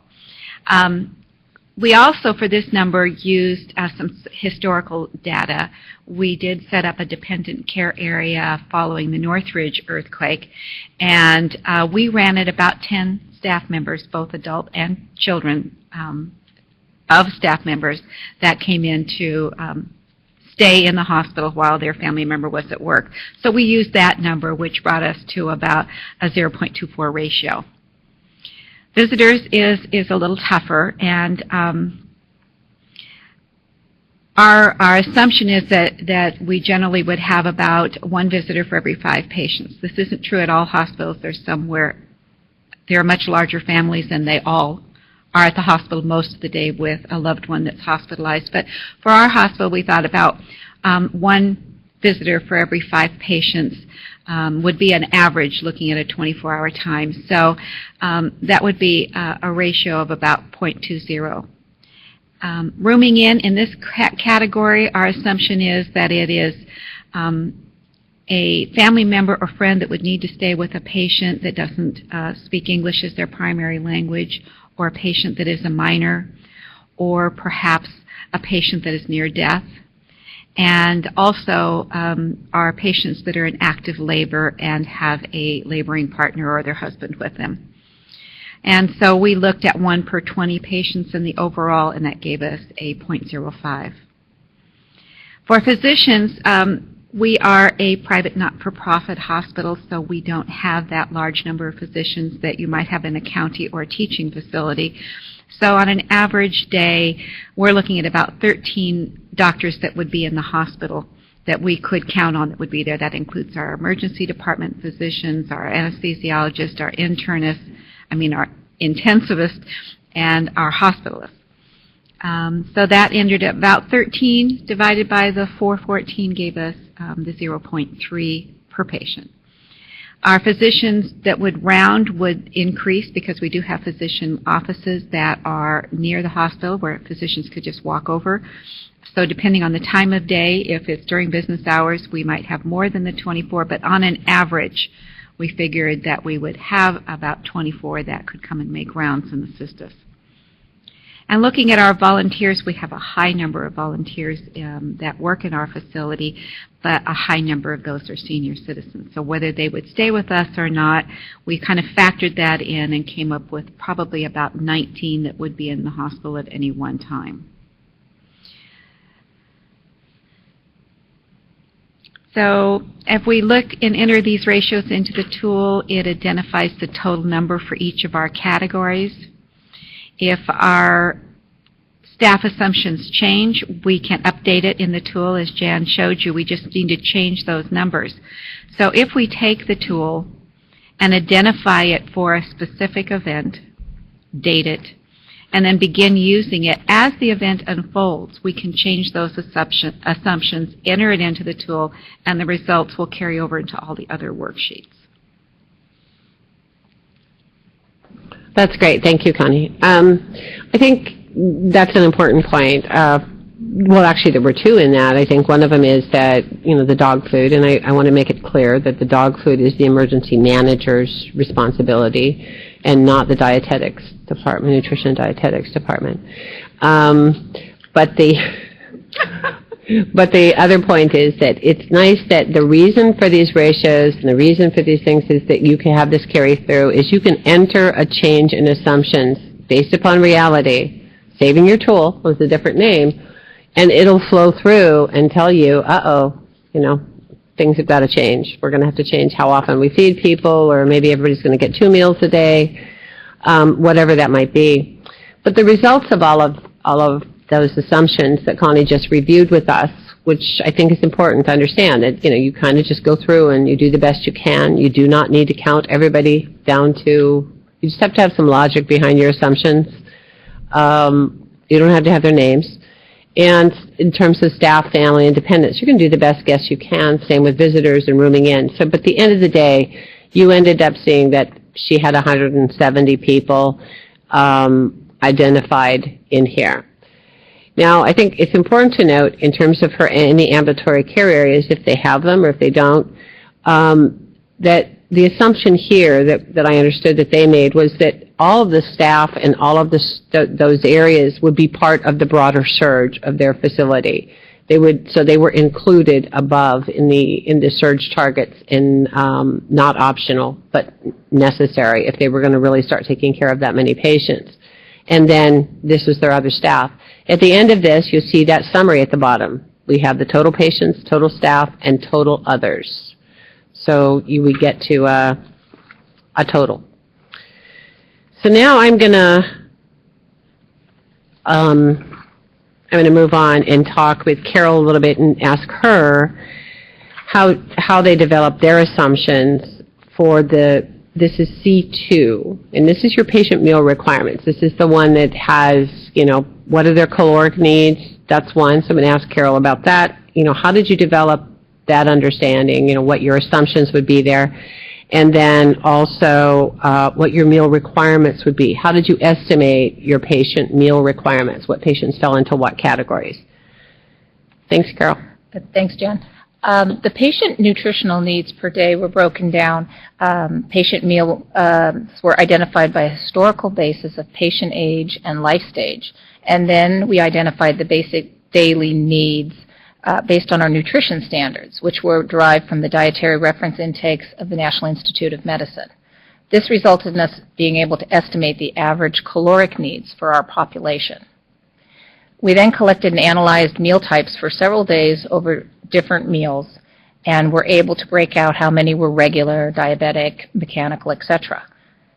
We also, for this number, used some historical data. We did set up a dependent care area following the Northridge earthquake, and we ran at about 10 staff members, both adult and children, of staff members that came in to stay in the hospital while their family member was at work. So we used that number, which brought us to about a 0.24 ratio. Visitors is a little tougher, and our assumption is that we generally would have about one visitor for every 5 patients. This isn't true at all hospitals. There's some where there are much larger families, and they all are at the hospital most of the day with a loved one that's hospitalized. But for our hospital, we thought about one visitor for every 5 patients would be an average looking at a 24-hour time. So that would be a ratio of about 0.20. Rooming in this category, our assumption is that it is a family member or friend that would need to stay with a patient that doesn't speak English as their primary language, or a patient that is a minor, or perhaps a patient that is near death. And also are patients that are in active labor and have a laboring partner or their husband with them. And so we looked at 1 per 20 patients in the overall, and that gave us a 0.05. For physicians, we are a private not-for-profit hospital, so we don't have that large number of physicians that you might have in a county or a teaching facility. So on an average day, we're looking at about 13 doctors that would be in the hospital that we could count on that would be there. That includes our emergency department physicians, our anesthesiologists, our internists, our intensivists, and our hospitalists. So that ended at about 13 divided by the 414 gave us the 0.3 per patient. Our physicians that would round would increase because we do have physician offices that are near the hospital where physicians could just walk over. So depending on the time of day, if it's during business hours, we might have more than the 24, but on an average, we figured that we would have about 24 that could come and make rounds and assist us. And looking at our volunteers, we have a high number of volunteers that work in our facility, but a high number of those are senior citizens. So whether they would stay with us or not, we kind of factored that in and came up with probably about 19 that would be in the hospital at any one time. So if we look and enter these ratios into the tool, it identifies the total number for each of our categories. If our staff assumptions change, we can update it in the tool. As Jan showed you, we just need to change those numbers. So if we take the tool and identify it for a specific event, date it, and then begin using it as the event unfolds, we can change those assumptions, enter it into the tool, and the results will carry over into all the other worksheets. That's great. Thank you, Connie. I think that's an important point. Well, actually, there were 2 in that. I think one of them is that, the dog food, and I want to make it clear that the dog food is the emergency manager's responsibility and not the dietetics department, nutrition and dietetics department. But the other point is that it's nice that the reason for these ratios and the reason for these things is that you can have this carry through is you can enter a change in assumptions based upon reality. Saving your tool was a different name, and it'll flow through and tell you, things have got to change. We're going to have to change how often we feed people, or maybe everybody's going to get 2 meals a day, whatever that might be. But the results of all of those assumptions that Connie just reviewed with us, which I think is important to understand, that you kind of just go through and you do the best you can. You do not need to count everybody down to, you just have to have some logic behind your assumptions. You don't have to have their names. And in terms of staff, family, and dependents, you can do the best guess you can, same with visitors and rooming in. So, but at the end of the day, you ended up seeing that she had 170 people identified in here. Now, I think it's important to note in terms of her any ambulatory care areas, if they have them or if they don't, that the assumption here that I understood that they made was that all of the staff and all of those areas would be part of the broader surge of their facility. They were included above in the surge targets and not optional, but necessary if they were going to really start taking care of that many patients. And then this is their other staff. At the end of this, you'll see that summary at the bottom. We have the total patients, total staff, and total others. So you would get to a total. So now I'm going to move on and talk with Carol a little bit and ask her how they developed their assumptions for this is C2, and this is your patient meal requirements. This is the one that has, what are their caloric needs? That's one, so I'm going to ask Carol about that. How did you develop that understanding, what your assumptions would be there? And then also what your meal requirements would be. How did you estimate your patient meal requirements? What patients fell into what categories? Thanks, Carol. Thanks, Jen. The patient nutritional needs per day were broken down. Patient meals were identified by a historical basis of patient age and life stage. And then we identified the basic daily needs based on our nutrition standards, which were derived from the dietary reference intakes of the National Institute of Medicine. This resulted in us being able to estimate the average caloric needs for our population. We then collected and analyzed meal types for several days over different meals, and were able to break out how many were regular, diabetic, mechanical, etc.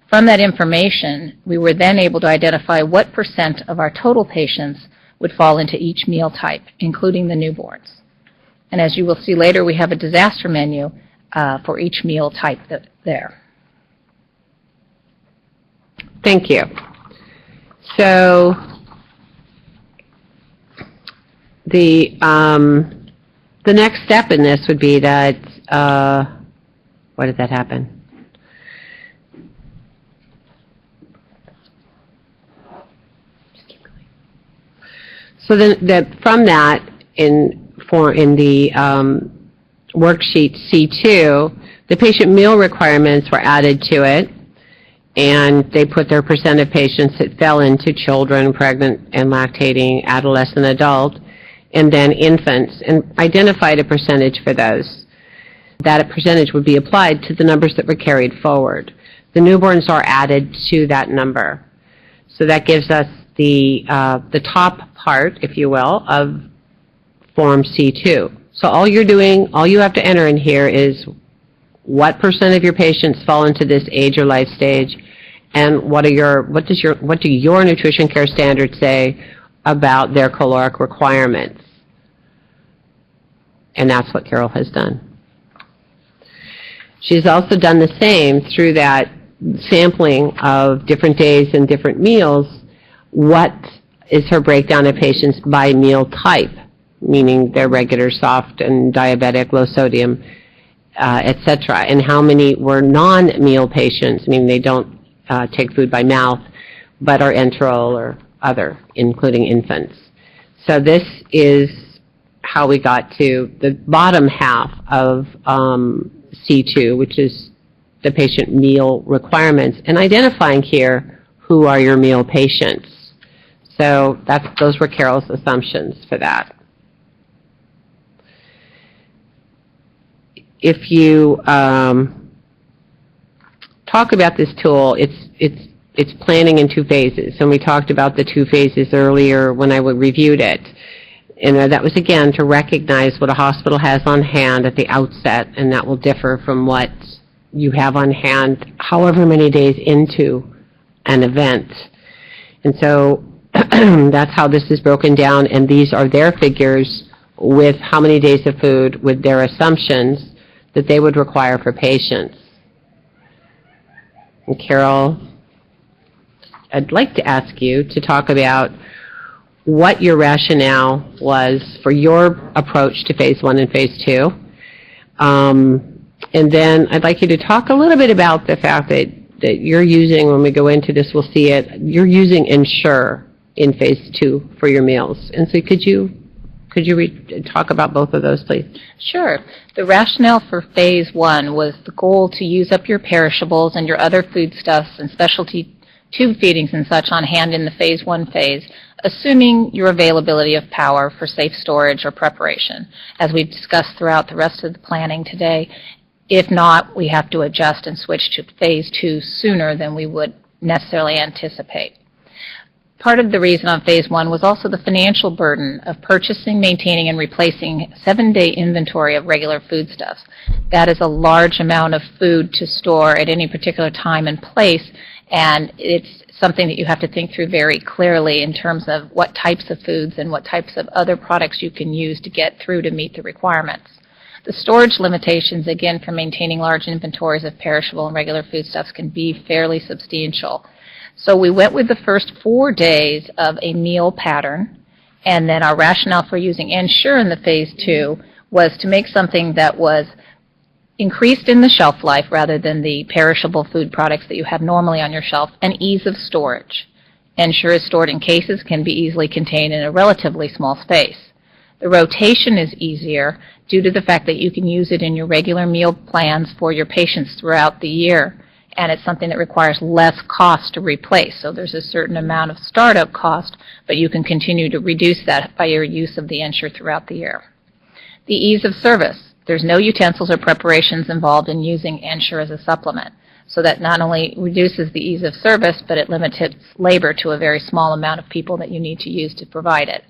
From that information, we were then able to identify what % of our total patients would fall into each meal type, including the newborns. And as you will see later, we have a disaster menu for each meal type there. Thank you. So the next step in this would be that, why did that happen? So then from that, in the worksheet C2, the patient meal requirements were added to it, and they put their % of patients that fell into children, pregnant and lactating, adolescent, adult, and then infants, and identified a percentage for those. That percentage would be applied to the numbers that were carried forward. The newborns are added to that number. So that gives us the top part, if you will, of Form C2. So all you have to enter in here is what % of your patients fall into this age or life stage, and what do your nutrition care standards say about their caloric requirements. And that's what Carol has done. She's also done the same through that sampling of different days and different meals. What is her breakdown of patients by meal type, meaning they're regular, soft, and diabetic, low sodium, etc., and how many were non-meal patients, meaning they don't take food by mouth, but are enteral or other, including infants. So this is how we got to the bottom half of C2, which is the patient meal requirements, and identifying here who are your meal patients. So those were Carol's assumptions for that. If you talk about this tool, it's planning in 2 phases, and we talked about the 2 phases earlier when I reviewed it. And that was, again, to recognize what a hospital has on hand at the outset, and that will differ from what you have on hand however many days into an event. And so that's how this is broken down, and these are their figures with how many days of food with their assumptions that they would require for patients. And Carol, I'd like to ask you to talk about what your rationale was for your approach to phase 1 and phase 2. And then I'd like you to talk a little bit about the fact that you're using, when we go into this, we'll see it, you're using Ensure in phase 2 for your meals. And so could you talk about both of those, please? Sure. The rationale for phase 1 was the goal to use up your perishables and your other foodstuffs and specialty tube feedings and such on hand in the phase 1 phase, assuming your availability of power for safe storage or preparation, as we've discussed throughout the rest of the planning today. If not, we have to adjust and switch to phase 2 sooner than we would necessarily anticipate. Part of the reason on phase 1 was also the financial burden of purchasing, maintaining, and replacing 7-day inventory of regular foodstuffs. That is a large amount of food to store at any particular time and place, And it's something that you have to think through very clearly in terms of what types of foods and what types of other products you can use to get through to meet the requirements. The storage limitations, again, for maintaining large inventories of perishable and regular foodstuffs can be fairly substantial. So we went with the first 4 days of a meal pattern, and then our rationale for using Ensure in the phase 2 was to make something that was increased in the shelf life rather than the perishable food products that you have normally on your shelf, and ease of storage. Ensure is stored in cases, can be easily contained in a relatively small space. The rotation is easier due to the fact that you can use it in your regular meal plans for your patients throughout the year, and it's something that requires less cost to replace. So there's a certain amount of startup cost, but you can continue to reduce that by your use of the Ensure throughout the year. The ease of service. There's no utensils or preparations involved in using Ensure as a supplement. So that not only reduces the ease of service, but it limits labor to a very small amount of people that you need to use to provide it.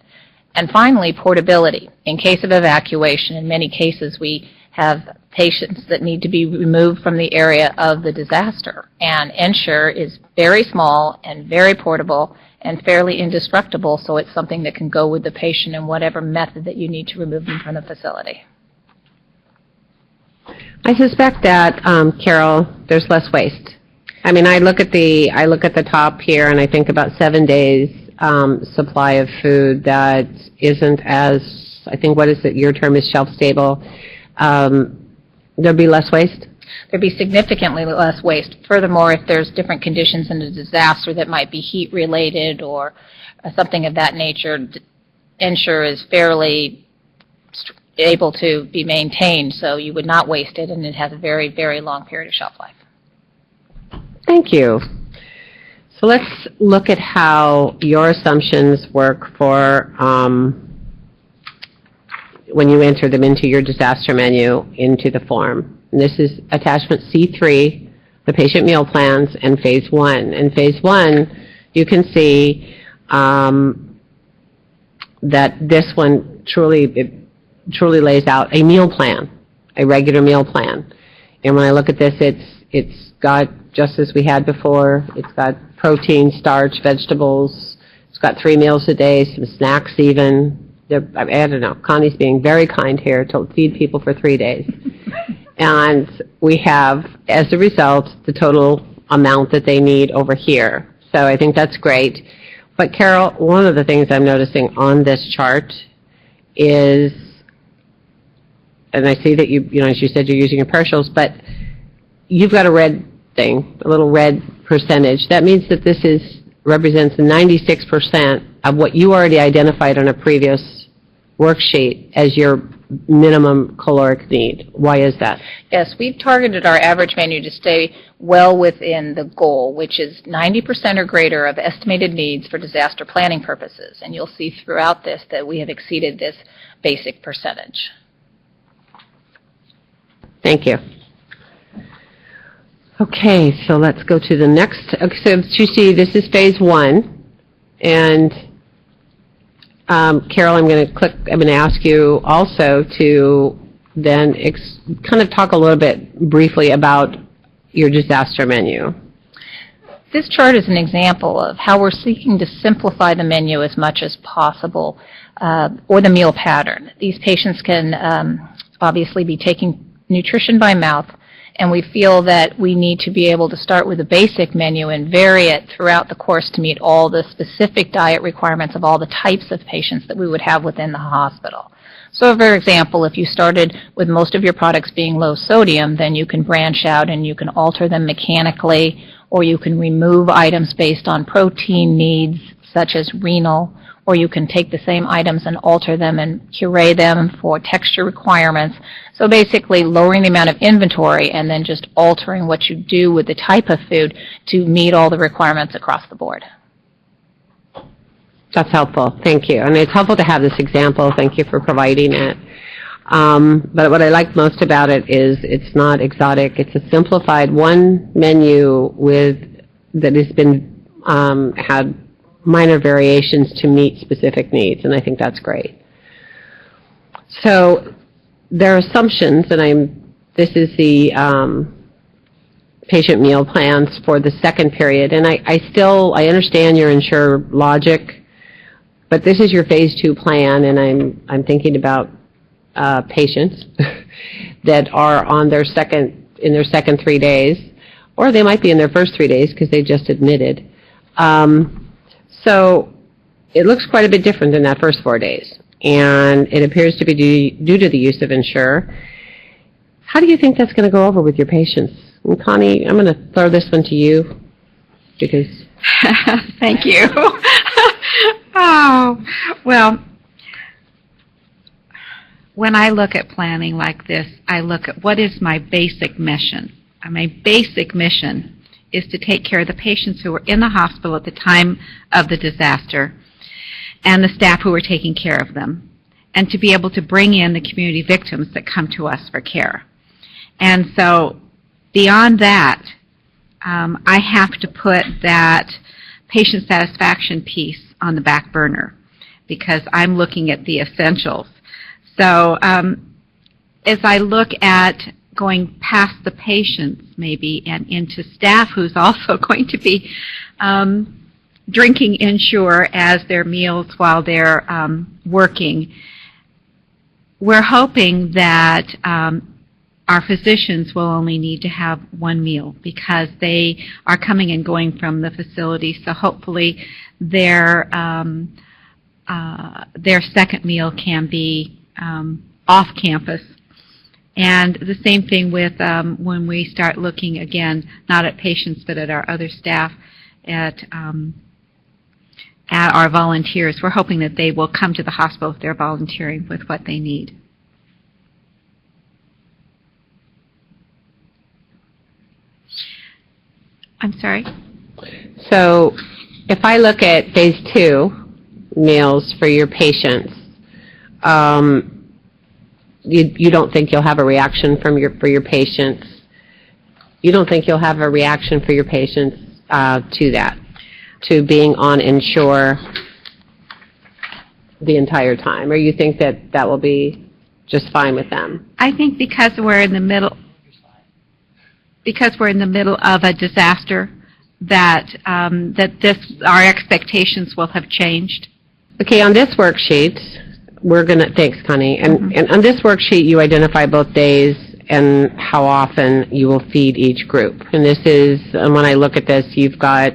And finally, portability. In case of evacuation, in many cases we have patients that need to be removed from the area of the disaster. And Ensure is very small and very portable and fairly indestructible, so it's something that can go with the patient in whatever method that you need to remove them from the facility. I suspect that, Carol, there's less waste. I mean, I look at the top here, and I think about 7 days supply of food that isn't as, I think, what is it? Your term is shelf stable. There'll be less waste. There'd be significantly less waste. Furthermore, if there's different conditions in a disaster that might be heat related or something of that nature, Ensure is fairly able to be maintained, so you would not waste it, and it has a very, very long period of shelf life. Thank you. So let's look at how your assumptions work for when you enter them into your disaster menu into the form. And this is attachment C3, the patient meal plans, and phase 1. In phase 1, you can see that this one truly lays out a meal plan, a regular meal plan. And when I look at this, it's got, just as we had before, it's got protein, starch, vegetables. It's got 3 meals a day, some snacks even. I don't know, Connie's being very kind here to feed people for 3 days. And we have, as a result, the total amount that they need over here. So I think that's great. But Carol, one of the things I'm noticing on this chart is, and I see that you as you said, you're using your partials, but you've got a red thing, a little red percentage. That means that this represents 96% of what you already identified on a previous worksheet as your minimum caloric need. Why is that? Yes, we've targeted our average menu to stay well within the goal, which is 90% or greater of estimated needs for disaster planning purposes. And you'll see throughout this that we have exceeded this basic percentage. Thank you. Okay, so let's go to the next. Okay, so you see, this is phase 1, and Carol, I'm going to ask you also to then kind of talk a little bit briefly about your disaster menu. This chart is an example of how we're seeking to simplify the menu as much as possible, or the meal pattern. These patients can obviously be taking nutrition by mouth, and we feel that we need to be able to start with a basic menu and vary it throughout the course to meet all the specific diet requirements of all the types of patients that we would have within the hospital. So, for example, if you started with most of your products being low sodium, then you can branch out and you can alter them mechanically, or you can remove items based on protein needs, such as renal, or you can take the same items and alter them and curate them for texture requirements. So basically lowering the amount of inventory and then just altering what you do with the type of food to meet all the requirements across the board. That's helpful. Thank you. And it's helpful to have this example. Thank you for providing it. But what I like most about it is it's not exotic. It's a simplified one menu that has been had minor variations to meet specific needs, and I think that's great. So there are assumptions, and this is the patient meal plans for the second period. And I understand your ensure logic, but this is your phase 2 plan, and I'm thinking about patients that are on their second 3 days, or they might be in their first 3 days because they just admitted. So it looks quite a bit different than that first 4 days, and it appears to be due to the use of Ensure. How do you think that's going to go over with your patients? And Connie, I'm going to throw this one to you because... Thank you. Oh, well, when I look at planning like this, I look at what is my basic mission. My basic mission is to take care of the patients who were in the hospital at the time of the disaster and the staff who were taking care of them, and to be able to bring in the community victims that come to us for care. And so beyond that, I have to put that patient satisfaction piece on the back burner because I'm looking at the essentials. So as I look at going past the patients maybe and into staff who's also going to be drinking Ensure as their meals while they're working, we're hoping that our physicians will only need to have one meal because they are coming and going from the facility. So hopefully their second meal can be off campus. And the same thing with when we start looking again, not at patients but at our other staff, at our volunteers. We're hoping that they will come to the hospital if they're volunteering with what they need. I'm sorry? So if I look at phase 2 meals for your patients, you don't think you'll have a reaction for your patients? You don't think you'll have a reaction for your patients to that, to being on Ensure the entire time, or you think that will be just fine with them? I think because we're in the middle of a disaster, that our expectations will have changed. Okay, on this worksheet, thanks, Connie, and on this worksheet you identify both days and how often you will feed each group. And this is, and when I look at this, you've got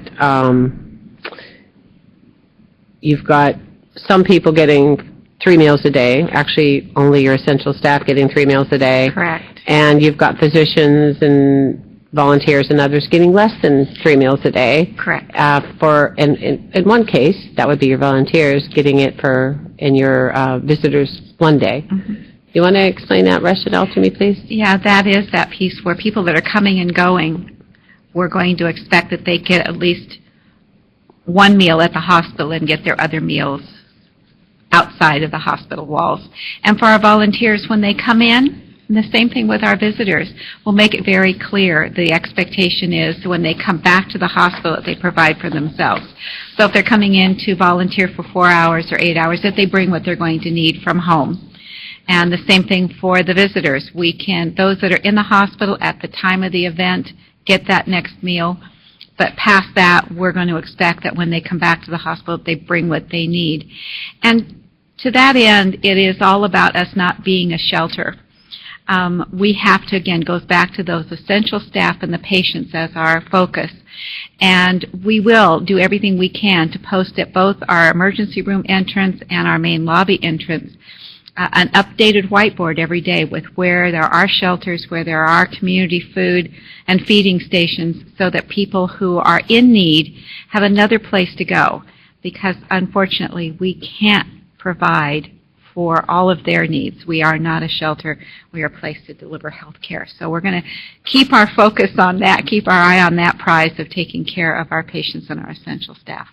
some people getting 3 meals a day, actually only your essential staff getting 3 meals a day. Correct. And you've got physicians and volunteers and others getting less than 3 meals a day. Correct. In one case, that would be your volunteers getting it in your visitors 1 day. Mm-hmm. You want to explain that rationale to me, please? Yeah, that is that piece where people that are coming and going, we're going to expect that they get at least 1 meal at the hospital and get their other meals outside of the hospital walls. And for our volunteers, when they come in, and the same thing with our visitors, we'll make it very clear the expectation is when they come back to the hospital that they provide for themselves. So if they're coming in to volunteer for 4 hours or 8 hours, that they bring what they're going to need from home. And the same thing for the visitors. Those that are in the hospital at the time of the event, get that next meal. But past that, we're going to expect that when they come back to the hospital, they bring what they need. And to that end, it is all about us not being a shelter. We have to, again, goes back to those essential staff and the patients as our focus. And we will do everything we can to post at both our emergency room entrance and our main lobby entrance an updated whiteboard every day with where there are shelters, where there are community food and feeding stations, so that people who are in need have another place to go. Because unfortunately, we can't provide for all of their needs. We are not a shelter. We are a place to deliver health care. So we're going to keep our focus on that, keep our eye on that prize of taking care of our patients and our essential staff.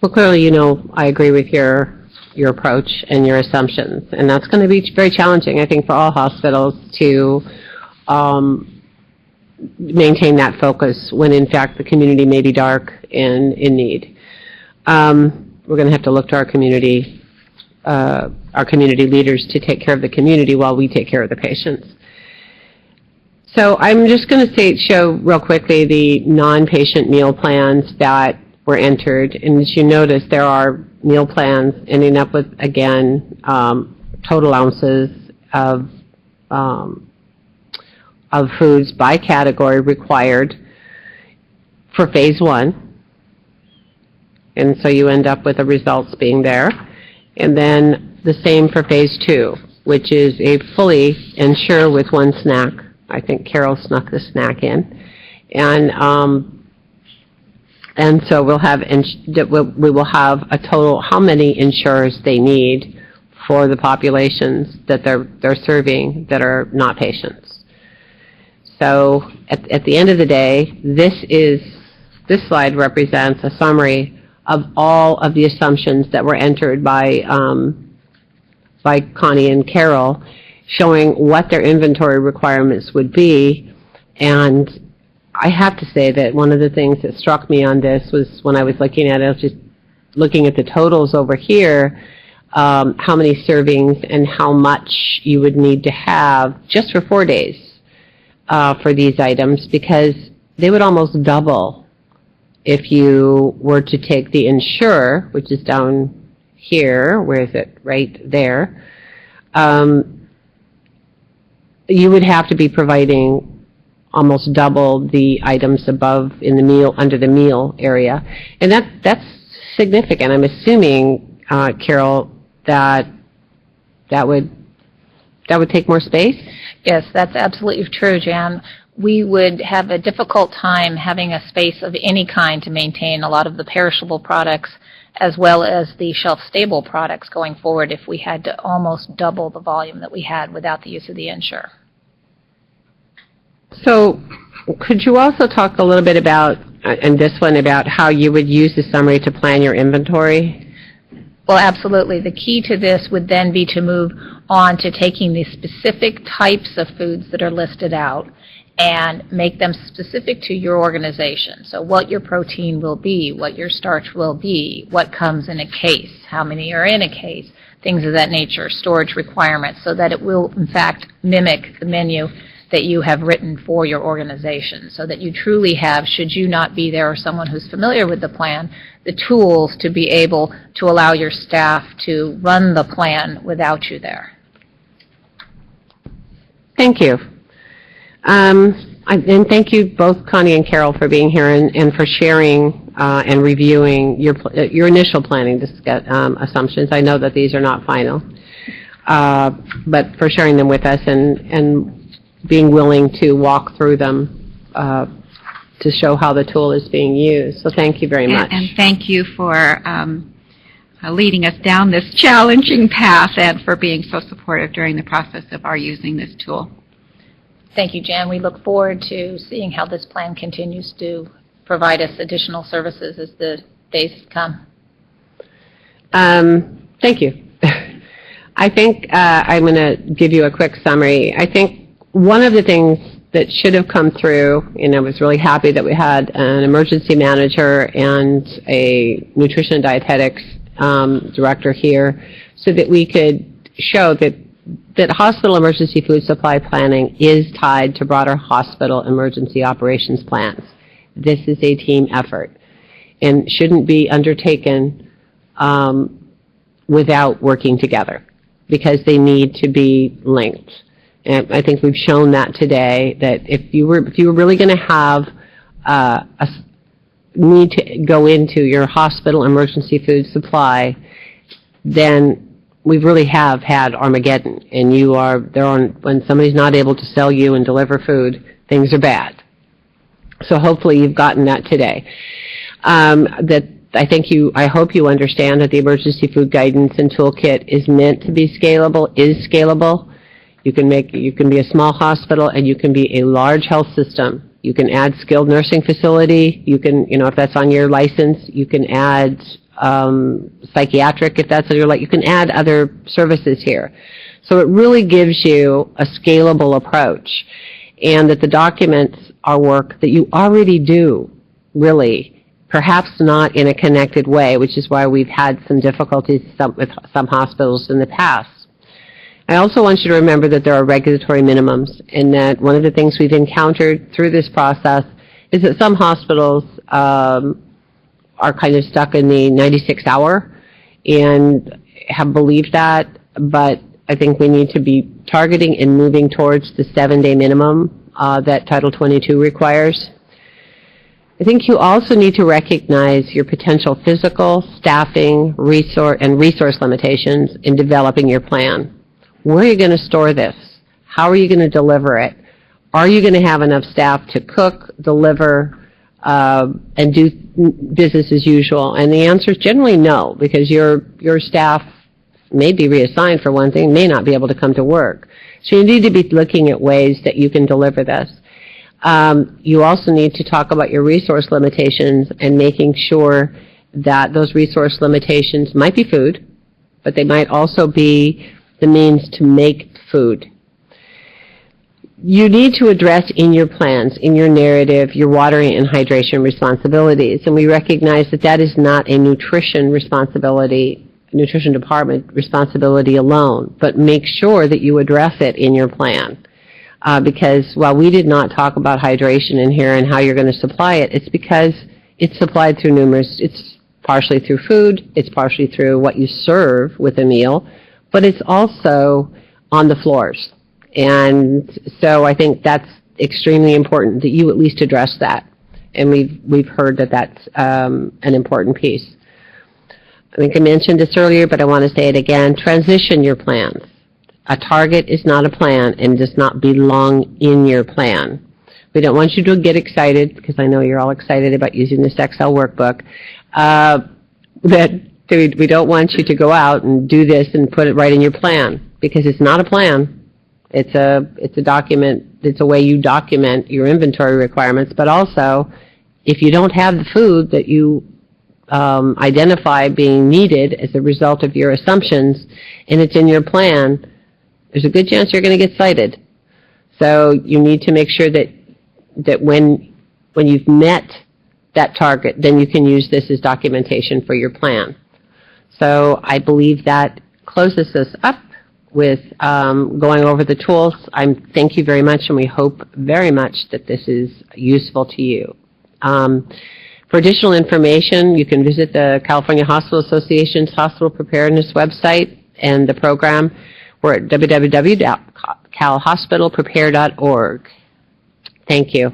Well, clearly, I agree with your approach and your assumptions, and that's going to be very challenging, I think, for all hospitals to maintain that focus when, in fact, the community may be dark and in need. We're going to have to look to our community leaders to take care of the community while we take care of the patients. So I'm just going to show real quickly the non-patient meal plans that were entered. And as you notice, there are meal plans ending up with, again, total ounces of foods by category required for phase 1. And so you end up with the results being there. And then the same for phase 2, which is a fully ensure with 1 snack. I think Carol snuck the snack in. And so we will have a total how many insurers they need for the populations that they're serving that are not patients. So at the end of the day, this slide represents a summary of all of the assumptions that were entered by Connie and Carol, showing what their inventory requirements would be. And I have to say that one of the things that struck me on this was when I was looking at it, I was just looking at the totals over here, how many servings and how much you would need to have just for 4 days for these items, because they would almost double if you were to take the Ensure, which is down here. Where is it? Right there. You would have to be providing almost double the items above in the meal, under the meal area. And that's significant. I'm assuming, Carol, that would take more space? Yes, that's absolutely true, Jan. We would have a difficult time having a space of any kind to maintain a lot of the perishable products as well as the shelf-stable products going forward if we had to almost double the volume that we had without the use of the Ensure. So could you also talk a little bit about, and this one, about how you would use the summary to plan your inventory? Well, absolutely. The key to this would then be to move on to taking the specific types of foods that are listed out and make them specific to your organization. So what your protein will be, what your starch will be, what comes in a case, how many are in a case, things of that nature, storage requirements, so that it will, in fact, mimic the menu that you have written for your organization, so that you truly have, should you not be there or someone who's familiar with the plan, the tools to be able to allow your staff to run the plan without you there. Thank you. And thank you both, Connie and Carol, for being here and for sharing and reviewing your initial planning assumptions. I know that these are not final, but for sharing them with us and being willing to walk through them to show how the tool is being used. So thank you very much. And thank you for leading us down this challenging path and for being so supportive during the process of our using this tool. Thank you, Jan. We look forward to seeing how this plan continues to provide us additional services as the days come. Thank you. I think I'm going to give you a quick summary. I think one of the things that should have come through, and I was really happy that we had an emergency manager and a nutrition and dietetics director here so that we could show that hospital emergency food supply planning is tied to broader hospital emergency operations plans. This is a team effort and shouldn't be undertaken without working together, because they need to be linked. And I think we've shown that today, that if you were really going to have a need to go into your hospital emergency food supply, then we really have had Armageddon, and when somebody's not able to sell you and deliver food, things are bad. So hopefully you've gotten that today. I hope you understand that the emergency food guidance and toolkit is meant to be scalable, is scalable. You can be a small hospital and you can be a large health system. You can add skilled nursing facility. You can, if that's on your license, you can add psychiatric, if that's on your license. You can add other services here. So it really gives you a scalable approach, and that the documents are work that you already do, really, perhaps not in a connected way, which is why we've had some difficulties with some hospitals in the past. I also want you to remember that there are regulatory minimums, and that one of the things we've encountered through this process is that some hospitals are kind of stuck in the 96-hour and have believed that, but I think we need to be targeting and moving towards the 7-day minimum that Title 22 requires. I think you also need to recognize your potential physical, staffing, resource limitations in developing your plan. Where are you going to store this? How are you going to deliver it? Are you going to have enough staff to cook, deliver, and do business as usual? And the answer is generally no, because your staff may be reassigned for one thing, may not be able to come to work. So you need to be looking at ways that you can deliver this. You also need to talk about your resource limitations and making sure that those resource limitations might be food, but they might also be the means to make food. You need to address in your plans, in your narrative, your watering and hydration responsibilities, and we recognize that that is not a nutrition department responsibility alone, but make sure that you address it in your plan. Because while we did not talk about hydration in here and how you're going to supply it, it's because it's supplied through it's partially through food, it's partially through what you serve with a meal, but it's also on the floors. And so I think that's extremely important that you at least address that. And we've heard that that's an important piece. I think I mentioned this earlier, but I want to say it again. Transition your plans. A target is not a plan and does not belong in your plan. We don't want you to get excited, because I know you're all excited about using this Excel workbook, we don't want you to go out and do this and put it right in your plan, because it's not a plan. It's a document. It's a way you document your inventory requirements, but also if you don't have the food that you identify being needed as a result of your assumptions and it's in your plan, there's a good chance you're going to get cited. So you need to make sure that when you've met that target, then you can use this as documentation for your plan. So I believe that closes us up with going over the tools. Thank you very much, and we hope very much that this is useful to you. For additional information, you can visit the California Hospital Association's Hospital Preparedness website and the program. We're at www.calhospitalprepare.org. Thank you.